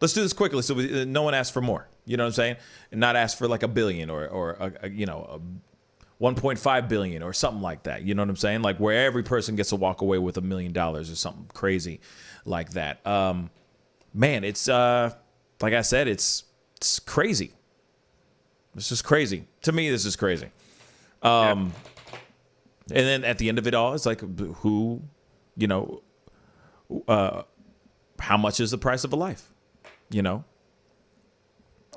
Let's do this quickly so no one asks for more. You know what I'm saying? And not ask for like $1 billion or 1.5 billion or something like that. You know what I'm saying? Like where every person gets to walk away with $1 million or something crazy like that. Man, it's like I said, it's crazy. This is crazy. To me, this is crazy. And then at the end of it all, it's like who, how much is the price of a life?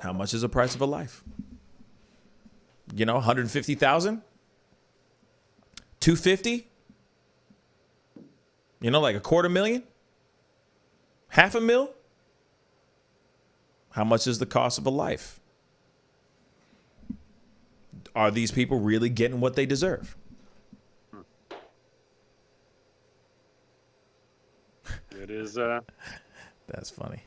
How much is the price of a life? 150,000, 250, like $250,000, $500,000. How much is the cost of a life? Are these people really getting what they deserve? It is. That's funny.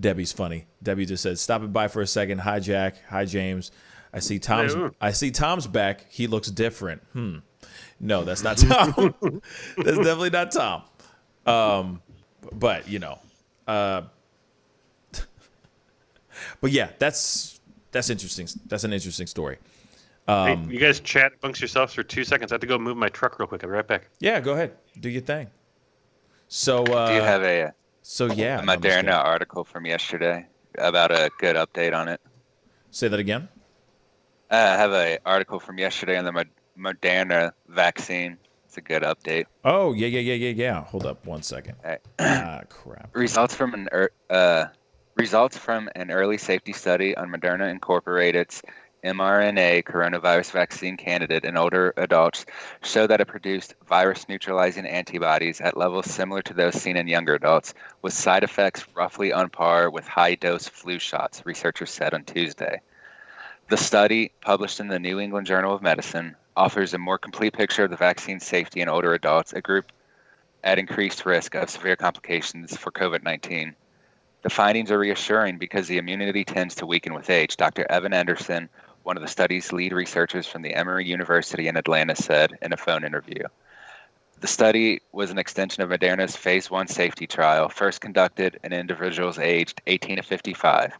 Debbie's funny. Debbie just said, "Stopping by for a second. Hi, Jack. Hi, James. I see Tom's back. He looks different." No, that's not Tom. That's definitely not Tom. But but yeah, that's interesting. That's an interesting story. Hey, you guys chat amongst yourselves for 2 seconds. I have to go move my truck real quick. I'll be right back. Yeah, go ahead. Do your thing. So, do you have a Moderna article from yesterday about a good update on it? Say that again. I have an article from yesterday on the Moderna vaccine. It's a good update. Oh, yeah. Hold up 1 second. Crap. Results from an early safety study on Moderna Incorporated's mRNA coronavirus vaccine candidate in older adults show that it produced virus-neutralizing antibodies at levels similar to those seen in younger adults, with side effects roughly on par with high-dose flu shots, researchers said on Tuesday. The study, published in the New England Journal of Medicine, offers a more complete picture of the vaccine's safety in older adults, a group at increased risk of severe complications for COVID-19. The findings are reassuring because the immunity tends to weaken with age, Dr. Evan Anderson, one of the study's lead researchers from the Emory University in Atlanta, said in a phone interview. The study was an extension of Moderna's phase 1 safety trial, first conducted in individuals aged 18 to 55.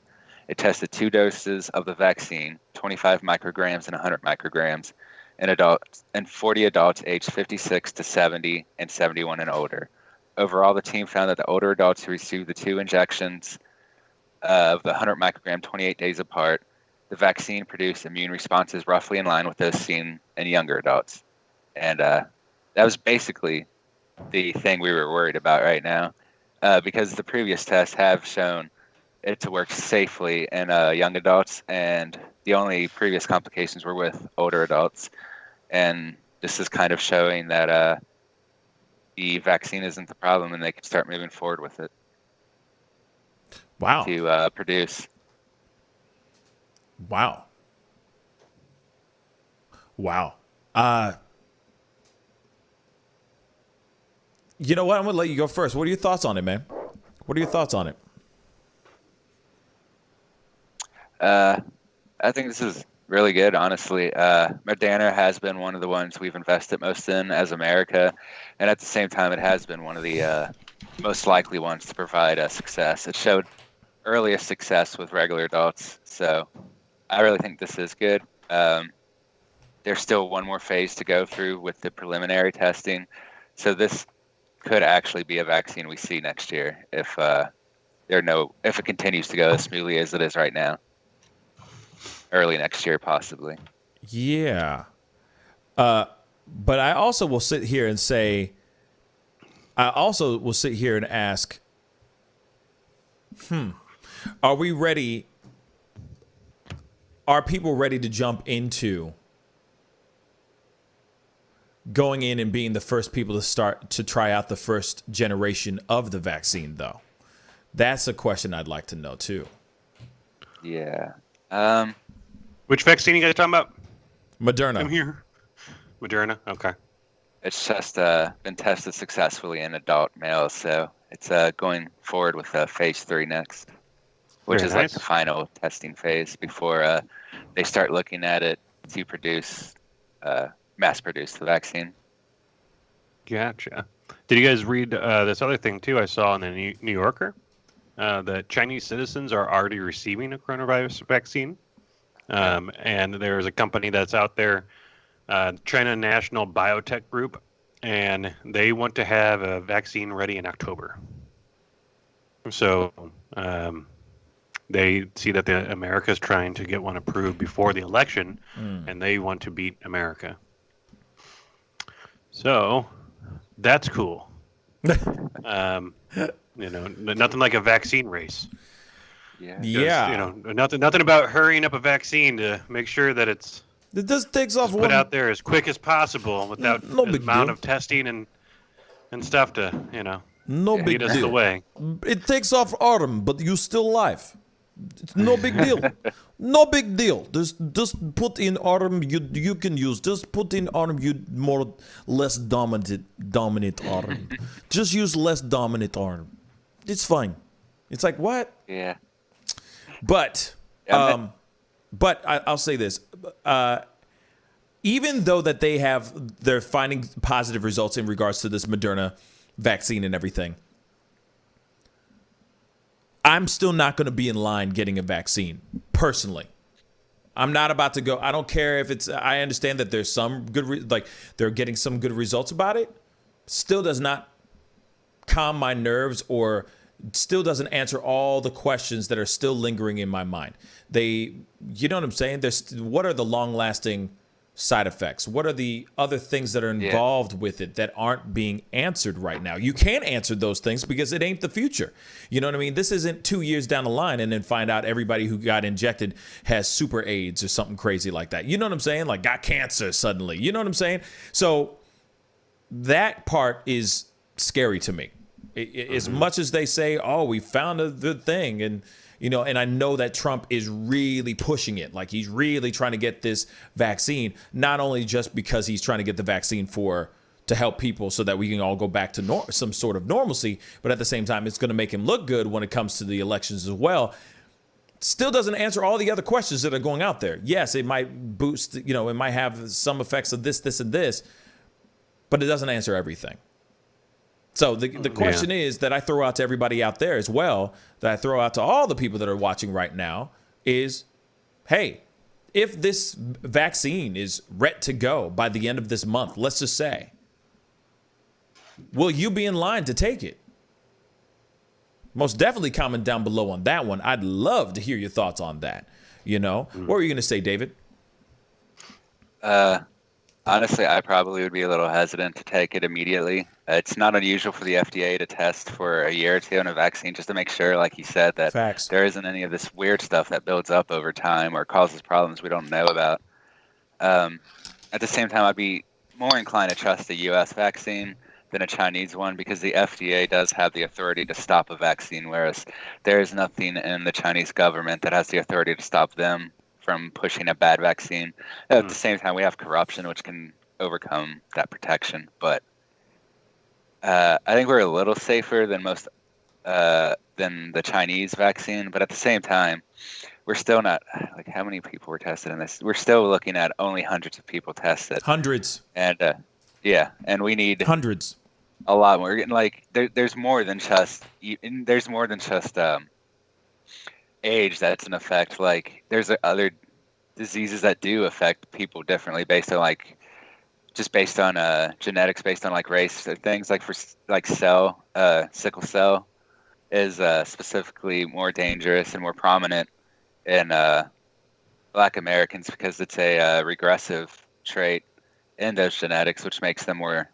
It tested 2 doses of the vaccine, 25 micrograms and 100 micrograms, in adults and 40 adults aged 56 to 70 and 71 and older. Overall, the team found that the older adults who received the 2 injections of the 100 microgram 28 days apart, the vaccine produced immune responses roughly in line with those seen in younger adults. And that was basically the thing we were worried about right now, because the previous tests have shown it to work safely in young adults, and the only previous complications were with older adults. And this is kind of showing that the vaccine isn't the problem, and they can start moving forward with it. Wow. To produce. Wow. You know what? I'm going to let you go first. What are your thoughts on it, man? What are your thoughts on it? I think this is really good, honestly. Moderna has been one of the ones we've invested most in as America, and at the same time, it has been one of the most likely ones to provide a success. It showed earliest success with regular adults, so I really think this is good. There's still one more phase to go through with the preliminary testing, so this could actually be a vaccine we see next year if it continues to go as smoothly as it is right now. Early next year, possibly. Yeah. But I also will sit here and say, I also will sit here and ask, are we ready? Are people ready to jump into going in and being the first people to start to try out the first generation of the vaccine, though? That's a question I'd like to know, too. Yeah. Which vaccine you guys talking about? Moderna. I'm here. Moderna. Okay. It's just been tested successfully in adult males, so it's going forward with phase 3 next, which Very is nice. like the final testing phase before they start looking at it to produce, mass produce the vaccine. Gotcha. Did you guys read this other thing too? I saw in the New Yorker that Chinese citizens are already receiving a coronavirus vaccine. And there's a company that's out there, China National Biotech Group, and they want to have a vaccine ready in October. So they see that America's trying to get one approved before the election, and they want to beat America. So that's cool. Nothing like a vaccine race. Yeah. Nothing about hurrying up a vaccine to make sure that it just takes off put out there as quick as possible without the amount of testing and stuff to No big get us deal. the way. It takes off arm, but you still alive. It's no big deal. No big deal. Just put in arm you can use. Just put in arm less dominant arm. Just use less dominant arm. It's fine. It's like what? Yeah. But I'll say this. Even though that they're finding positive results in regards to this Moderna vaccine and everything, I'm still not going to be in line getting a vaccine, personally. I'm not about to go. I don't care if it's, I understand that there's some good, they're getting some good results about it. Still does not calm my nerves or still doesn't answer all the questions that are still lingering in my mind. You know what I'm saying? What are the long-lasting side effects? What are the other things that are involved with it that aren't being answered right now? You can't answer those things because it ain't the future. You know what I mean? This isn't 2 years down the line and then find out everybody who got injected has super AIDS or something crazy like that. You know what I'm saying? Like got cancer suddenly. You know what I'm saying? So that part is scary to me. As much as they say, oh, we found the thing, and and I know that Trump is really pushing it, like he's really trying to get this vaccine, not only just because he's trying to get the vaccine to help people so that we can all go back to some sort of normalcy, but at the same time, it's going to make him look good when it comes to the elections as well. Still doesn't answer all the other questions that are going out there. Yes, it might boost, it might have some effects of this, and this, but it doesn't answer everything. So the question is that I throw out to everybody out there as well, that I throw out to all the people that are watching right now is, hey, if this vaccine is ready to go by the end of this month, let's just say, will you be in line to take it? Most definitely comment down below on that one. I'd love to hear your thoughts on that. What were you going to say, David? Honestly, I probably would be a little hesitant to take it immediately. It's not unusual for the FDA to test for a year or two on a vaccine just to make sure, like you said, that there isn't any of this weird stuff that builds up over time or causes problems we don't know about. At the same time, I'd be more inclined to trust a U.S. vaccine than a Chinese one because the FDA does have the authority to stop a vaccine, whereas there is nothing in the Chinese government that has the authority to stop them from pushing a bad vaccine. At the same time, we have corruption, which can overcome that protection. But I think we're a little safer than than the Chinese vaccine. But at the same time, we're still not like how many people were tested in this. We're still looking at only hundreds of people tested. Hundreds. And yeah, and we need hundreds. A lot more. We're getting like there's more than just age that's an effect. Like there's other diseases that do affect people differently based on like genetics, based on like race or things. Like for like sickle cell is specifically more dangerous and more prominent in Black Americans because it's a regressive trait in those genetics, which makes them more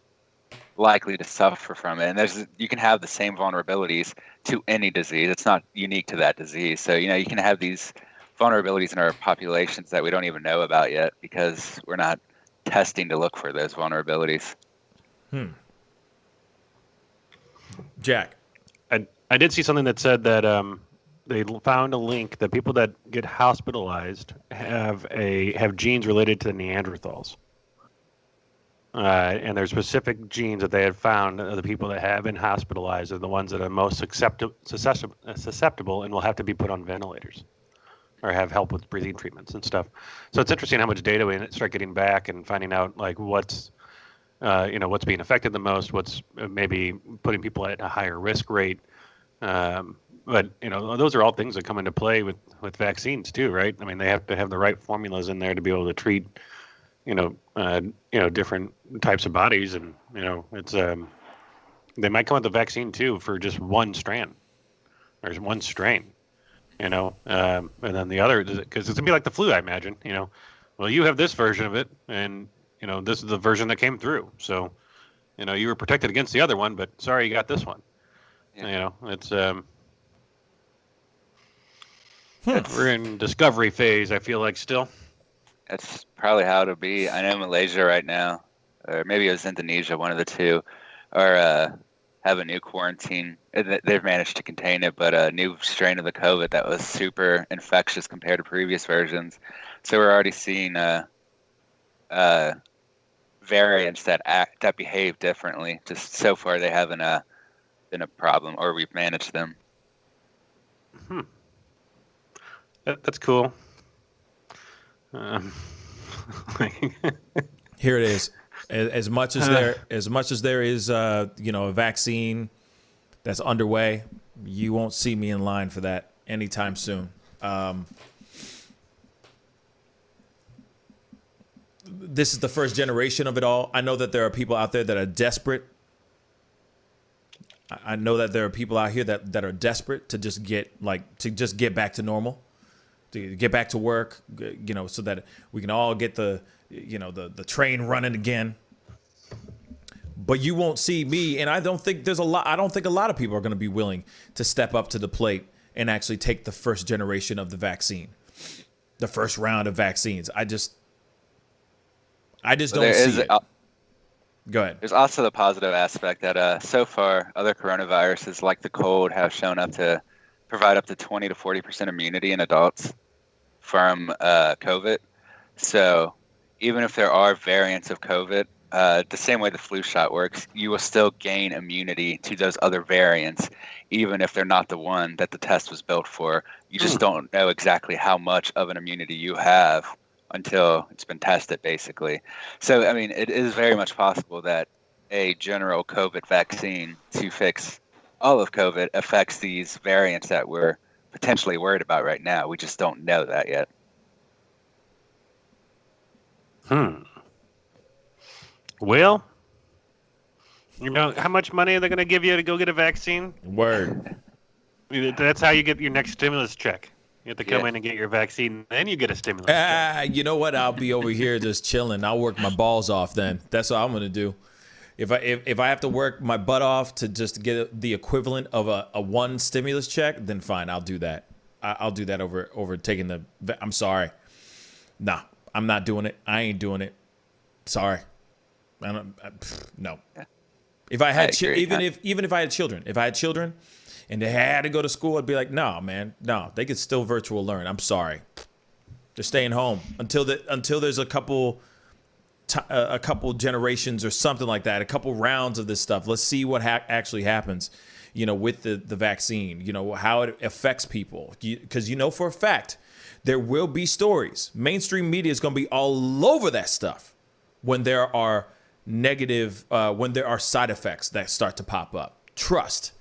likely to suffer from it. And you can have the same vulnerabilities to any disease. It's not unique to that disease. So, you can have these vulnerabilities in our populations that we don't even know about yet because we're not testing to look for those vulnerabilities. Jack. I did see something that said that they found a link that people that get hospitalized have genes related to the Neanderthals. And there's specific genes that they had found the people that have been hospitalized are the ones that are most susceptible and will have to be put on ventilators or have help with breathing treatments and stuff. So it's interesting how much data we start getting back and finding out like what's being affected the most, what's maybe putting people at a higher risk rate. But those are all things that come into play with vaccines too, right? I mean, they have to have the right formulas in there to be able to treat different types of bodies, and it's they might come with a vaccine too for just one strand or one strain, and then the other, because it's gonna be like the flu, I imagine. Well, you have this version of it, and this is the version that came through, so you were protected against the other one, but sorry, you got this one. It's we're in discovery phase, I feel like, still. That's probably how it'll be. I know Malaysia right now, or maybe it was Indonesia, one of the two, are have a new quarantine. They've managed to contain it, but a new strain of the COVID that was super infectious compared to previous versions. So we're already seeing variants that behave differently. Just so far, they haven't been a problem, or we've managed them. That's cool. Here it is. As much as there is a vaccine that's underway, you won't see me in line for that anytime soon. This is the first generation of it all. I know that there are people out there that are desperate. I know that there are people out here that are desperate to just get back to normal, to get back to work, so that we can all get the train running again. But you won't see me, and I don't think a lot of people are going to be willing to step up to the plate and actually take the first generation of the vaccine, the first round of vaccines. I just don't see it. Go ahead. There's also the positive aspect that so far other coronaviruses like the cold have shown up to provide up to 20 to 40% immunity in adults from COVID. So even if there are variants of COVID, the same way the flu shot works, you will still gain immunity to those other variants, even if they're not the one that the test was built for. You just don't know exactly how much of an immunity you have until it's been tested, basically. So, I mean, it is very much possible that a general COVID vaccine to fix all of COVID affects these variants that we're potentially worried about right now. We just don't know that yet. Well, how much money are they going to give you to go get a vaccine? Word. That's how you get your next stimulus check. You have to come in and get your vaccine, then you get a stimulus check. You know what? I'll be over here just chilling. I'll work my balls off then. That's what I'm going to do. If I have to work my butt off to just get the equivalent of a one stimulus check, then fine, I'll do that. I'll do that over taking the. I'm sorry. Nah, I'm not doing it. I ain't doing it. Sorry. No. If I had even if I had children, and they had to go to school, I'd be like, no, man, no, they could still virtual learn. I'm sorry, they're staying home until there's a couple generations or something like that, a couple rounds of this stuff. Let's see what actually happens, with the vaccine. How it affects people, because for a fact, There will be stories. Mainstream media is going to be all over that stuff when there are negative, when there are side effects that start to pop up. Trust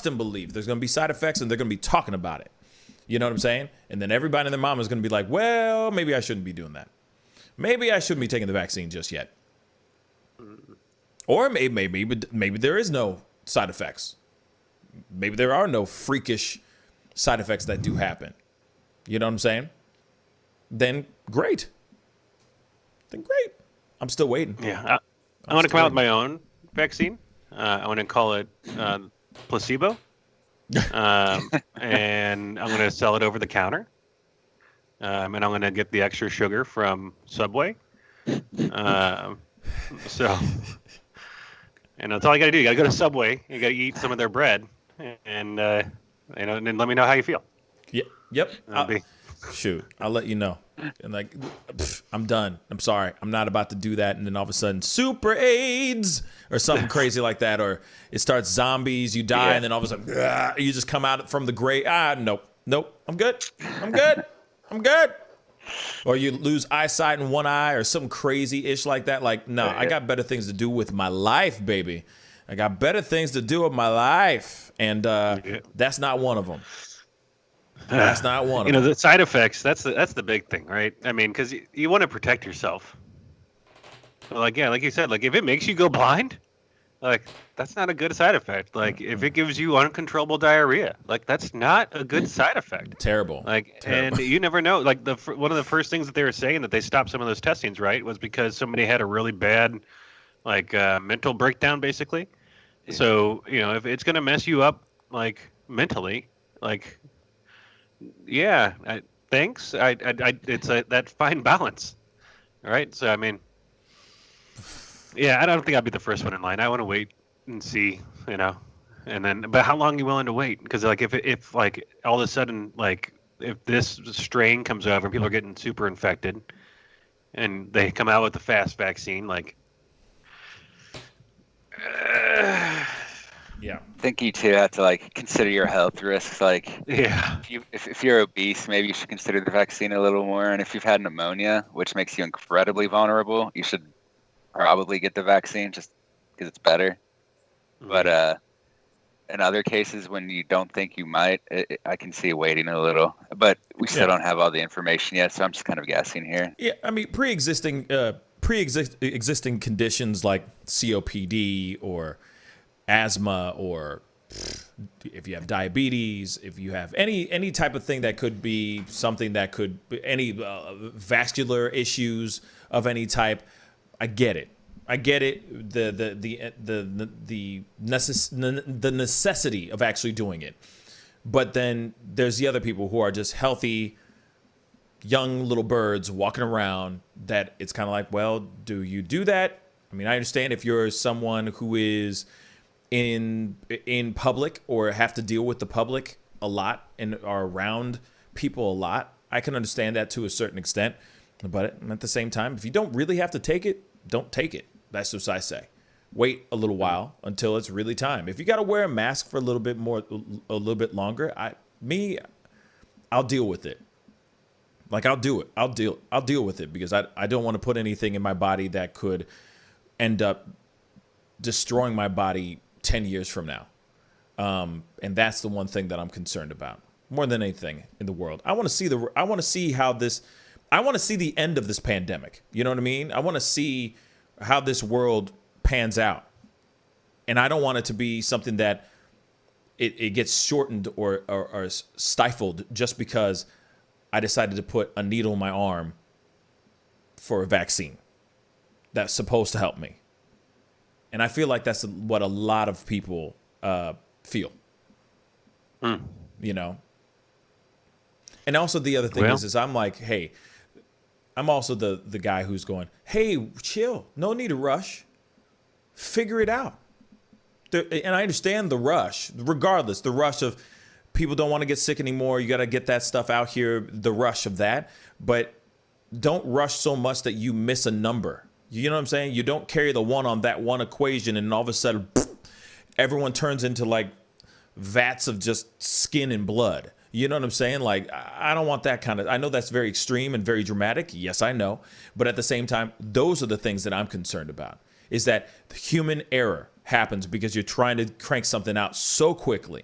and believe. There's going to be side effects, and they're going to be talking about it. You know what I'm saying? And then everybody and their mama is going to be like, well, maybe I shouldn't be doing that. Maybe I shouldn't be taking the vaccine just yet. Or maybe there is no side effects. Maybe there are no freakish side effects that do happen. You know what I'm saying? Then great. I'm still waiting. Yeah. I want to come out with my own vaccine. I want to call it placebo. And I'm going to sell it over the counter. And I'm going to get the extra sugar from Subway. So, and that's all you got to do. You got to go to Subway. You got to eat some of their bread, and and then let me know how you feel. Yeah. Yep. Shoot, I'll let you know. And like, I'm done. I'm sorry. I'm not about to do that. And then all of a sudden, super AIDS or something crazy like that, or it starts zombies. You die, and then all of a sudden, you just come out from the grave. Nope. I'm good. Or you lose eyesight in one eye or something crazy-ish like that. Like, no, I got better things to do with my life, baby. I got better things to do with my life. And that's not one of them. That's not one of them. The side effects, that's the big thing, right? I mean, because you want to protect yourself. But like you said, like if it makes you go blind, like that's not a good side effect. Like if it gives you uncontrollable diarrhea, like that's not a good side effect. Terrible. And you never know. Like one of the first things that they were saying that they stopped some of those testings, right, was because somebody had a really bad, mental breakdown, basically. Yeah. So if it's gonna mess you up, like mentally, like, yeah, thanks. It's that fine balance, right? So I mean. Yeah, I don't think I'd be the first one in line. I want to wait and see, and then. But how long are you willing to wait? Because if all of a sudden if this strain comes over and people are getting super infected, and they come out with a fast vaccine, yeah. I think you too have to consider your health risks. If you're obese, maybe you should consider the vaccine a little more. And if you've had pneumonia, which makes you incredibly vulnerable, you should probably get the vaccine just because it's better. Mm-hmm. But in other cases, when you don't think you might, I can see waiting a little. But we still don't have all the information yet, so I'm just kind of guessing here. Yeah, I mean, pre-existing conditions like COPD or asthma, or if you have diabetes, if you have any type of thing that could be something that could any vascular issues of any type. I get it. The necessity of actually doing it. But then there's the other people who are just healthy, young little birds walking around that it's kind of like, well, do you do that? I mean, I understand if you're someone who is in public or have to deal with the public a lot and are around people a lot. I can understand that to a certain extent. But at the same time, if you don't really have to take it, don't take it. That's what I say. Wait a little while until it's really time. If you got to wear a mask for a little bit longer, I'll deal with it. I'll do it. I'll deal with it because I don't want to put anything in my body that could end up destroying my body 10 years from now. And that's the one thing that I'm concerned about more than anything in the world. I want to see the end of this pandemic. You know what I mean? I want to see how this world pans out. And I don't want it to be something that it gets shortened or stifled just because I decided to put a needle in my arm for a vaccine that's supposed to help me. And I feel like that's what a lot of people feel. And also the other thing is I'm like, hey, I'm also the guy who's going, hey, chill. No need to rush. Figure it out. And I understand the rush, regardless, the rush of people don't want to get sick anymore. You got to get that stuff out here, the rush of that. But don't rush so much that you miss a number. You know what I'm saying? You don't carry the one on that one equation and all of a sudden everyone turns into vats of just skin and blood. You know what I'm saying? Like, I don't want that kind of, I know that's very extreme and very dramatic. Yes, I know. But at the same time, those are the things that I'm concerned about, is that human error happens because you're trying to crank something out so quickly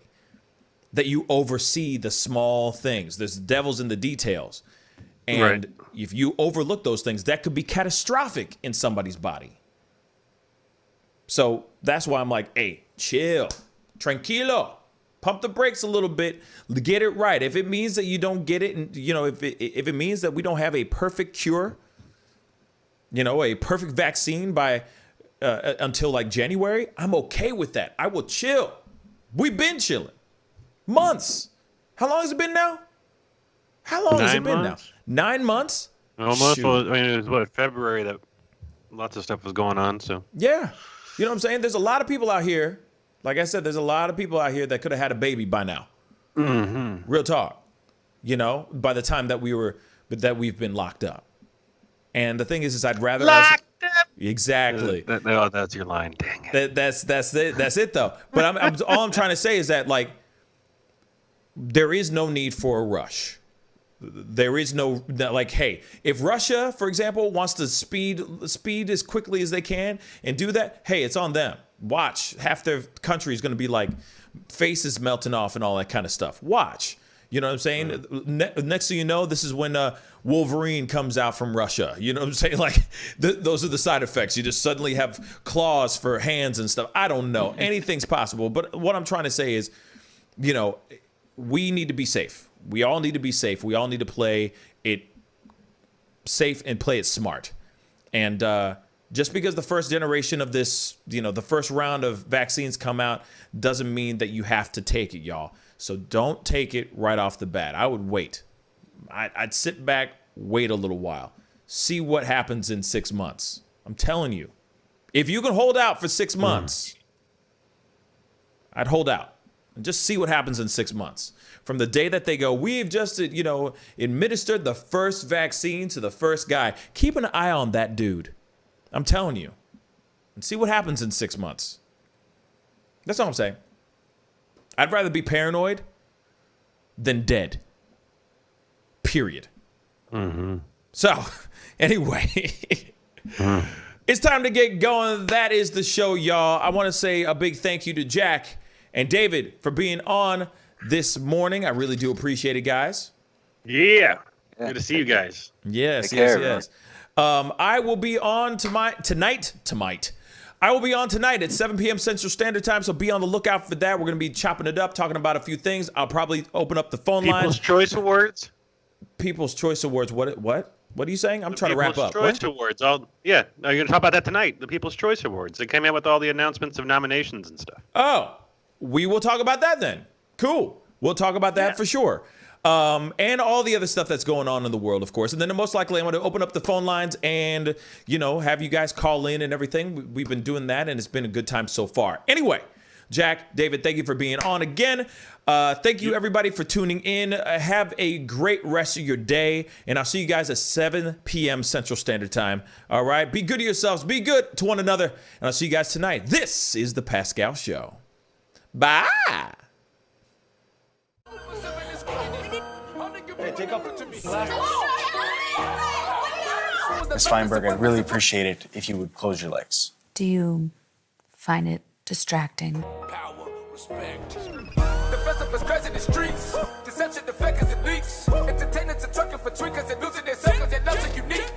that you oversee the small things. There's devils in the details. And if you overlook those things, that could be catastrophic in somebody's body. So that's why I'm like, hey, chill, tranquilo. Pump the brakes a little bit, get it right. If it means that you don't get it, and if it means that we don't have a perfect cure, a perfect vaccine by until like January, I'm okay with that. I will chill. We've been chilling months. How long has it been now? How long has it been now? 9 months? Almost. Well, I mean, it was February that lots of stuff was going on. So yeah, you know what I'm saying? There's a lot of people out here. Like I said, there's a lot of people out here that could have had a baby by now. Mm-hmm. Real talk. By the time that we've been locked up. And the thing is I'd rather locked up. Exactly. That's your line. Dang it. That's it. That's it though. But all I'm trying to say is that like there is no need for a rush. There is no like, hey, if Russia, for example, wants to speed as quickly as they can and do that, hey, it's on them. Watch, half their country is going to be like faces melting off and all that kind of stuff. Watch, you know what I'm saying? Next thing you know, this is when Wolverine comes out from Russia. You know what I'm saying? Like those are the side effects. You just suddenly have claws for hands and stuff. I don't know. Anything's possible. But what I'm trying to say is, we need to be safe. We all need to be safe. We all need to play it safe and play it smart. And just because the first generation of this, the first round of vaccines come out doesn't mean that you have to take it, y'all. So don't take it right off the bat. I would wait. I'd sit back, wait a little while, see what happens in 6 months. I'm telling you, if you can hold out for 6 months, I'd hold out and just see what happens in 6 months. From the day that they go, we've just, administered the first vaccine to the first guy. Keep an eye on that dude. I'm telling you. And see what happens in 6 months. That's all I'm saying. I'd rather be paranoid than dead. Period. Mm-hmm. So, anyway, it's time to get going. That is the show, y'all. I want to say a big thank you to Jack and David for being on this morning. I really do appreciate it, guys. Yeah. Good to see you guys. Yes. I will be on tonight. I will be on tonight at 7 p.m. Central Standard Time, so be on the lookout for that. We're going to be chopping it up, talking about a few things. I'll probably open up the phone lines. People's Choice Awards? People's Choice Awards. What? What are you saying? I'm trying to wrap up. People's Choice Awards. You're going to talk about that tonight. The People's Choice Awards. They came out with all the announcements of nominations and stuff. Oh, we will talk about that then. Cool. We'll talk about that for sure. And all the other stuff that's going on in the world, of course. And then most likely I'm going to open up the phone lines and, have you guys call in and everything. We've been doing that, and it's been a good time so far. Anyway, Jack, David, thank you for being on again. Thank you, everybody, for tuning in. Have a great rest of your day, and I'll see you guys at 7 p.m. Central Standard Time. All right? Be good to yourselves. Be good to one another, and I'll see you guys tonight. This is The Pascal Show. Bye. Ms. Feinberg, I'd really appreciate it if you would close your legs. Do you find it distracting? Power, respect. The festival is crazy in the streets. Deception, the fakers and leaks. Entertainers are trucking for tweakers and losing their circles. Their loves are unique.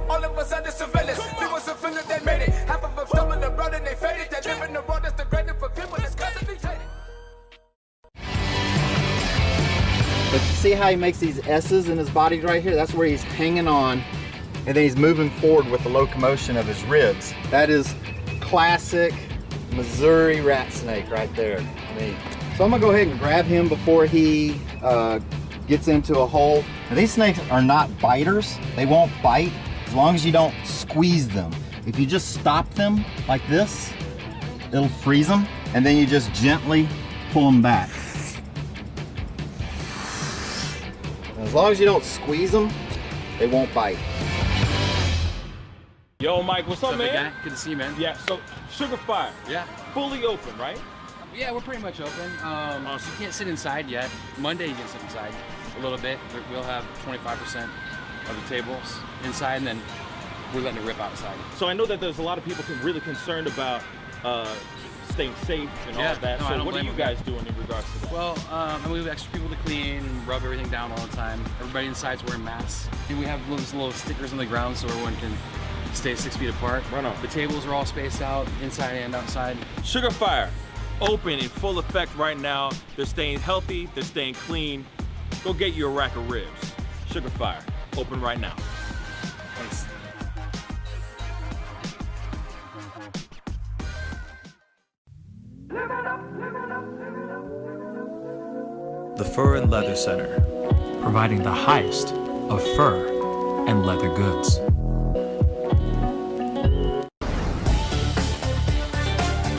All of us under surveillance. People so feeling they made it. Half of them stumbling around and they faded. They live in the world that's degraded for people that's constantly hated. But you see how he makes these S's in his body right here? That's where he's hanging on, and then he's moving forward with the locomotion of his ribs. That is classic Missouri rat snake right there. So I'm gonna go ahead and grab him before he gets into a hole. Now, these snakes are not biters. They won't bite as long as you don't squeeze them. If you just stop them like this, it'll freeze them, and then you just gently pull them back. As long as you don't squeeze them, they won't bite. Yo, Mike, what's up, man? Big guy? Good to see you, man. Yeah, so Sugar Fire. Yeah. Fully open, right? Yeah, we're pretty much open. You can't sit inside yet. Monday you can sit inside a little bit. We'll have 25% of the tables inside, and then we're letting it rip outside. So I know that there's a lot of people really concerned about staying safe and all that. No, so what are you guys doing in regards to that? Well, we have extra people to clean and rub everything down all the time. Everybody inside's wearing masks. And we have little stickers on the ground so everyone can stay 6 feet apart. Right on. The tables are all spaced out, inside and outside. Sugar Fire, open in full effect right now. They're staying healthy, they're staying clean. Go get you a rack of ribs. Sugar Fire, open right now. Thanks. The Fur and Leather Center, providing the highest of fur and leather goods.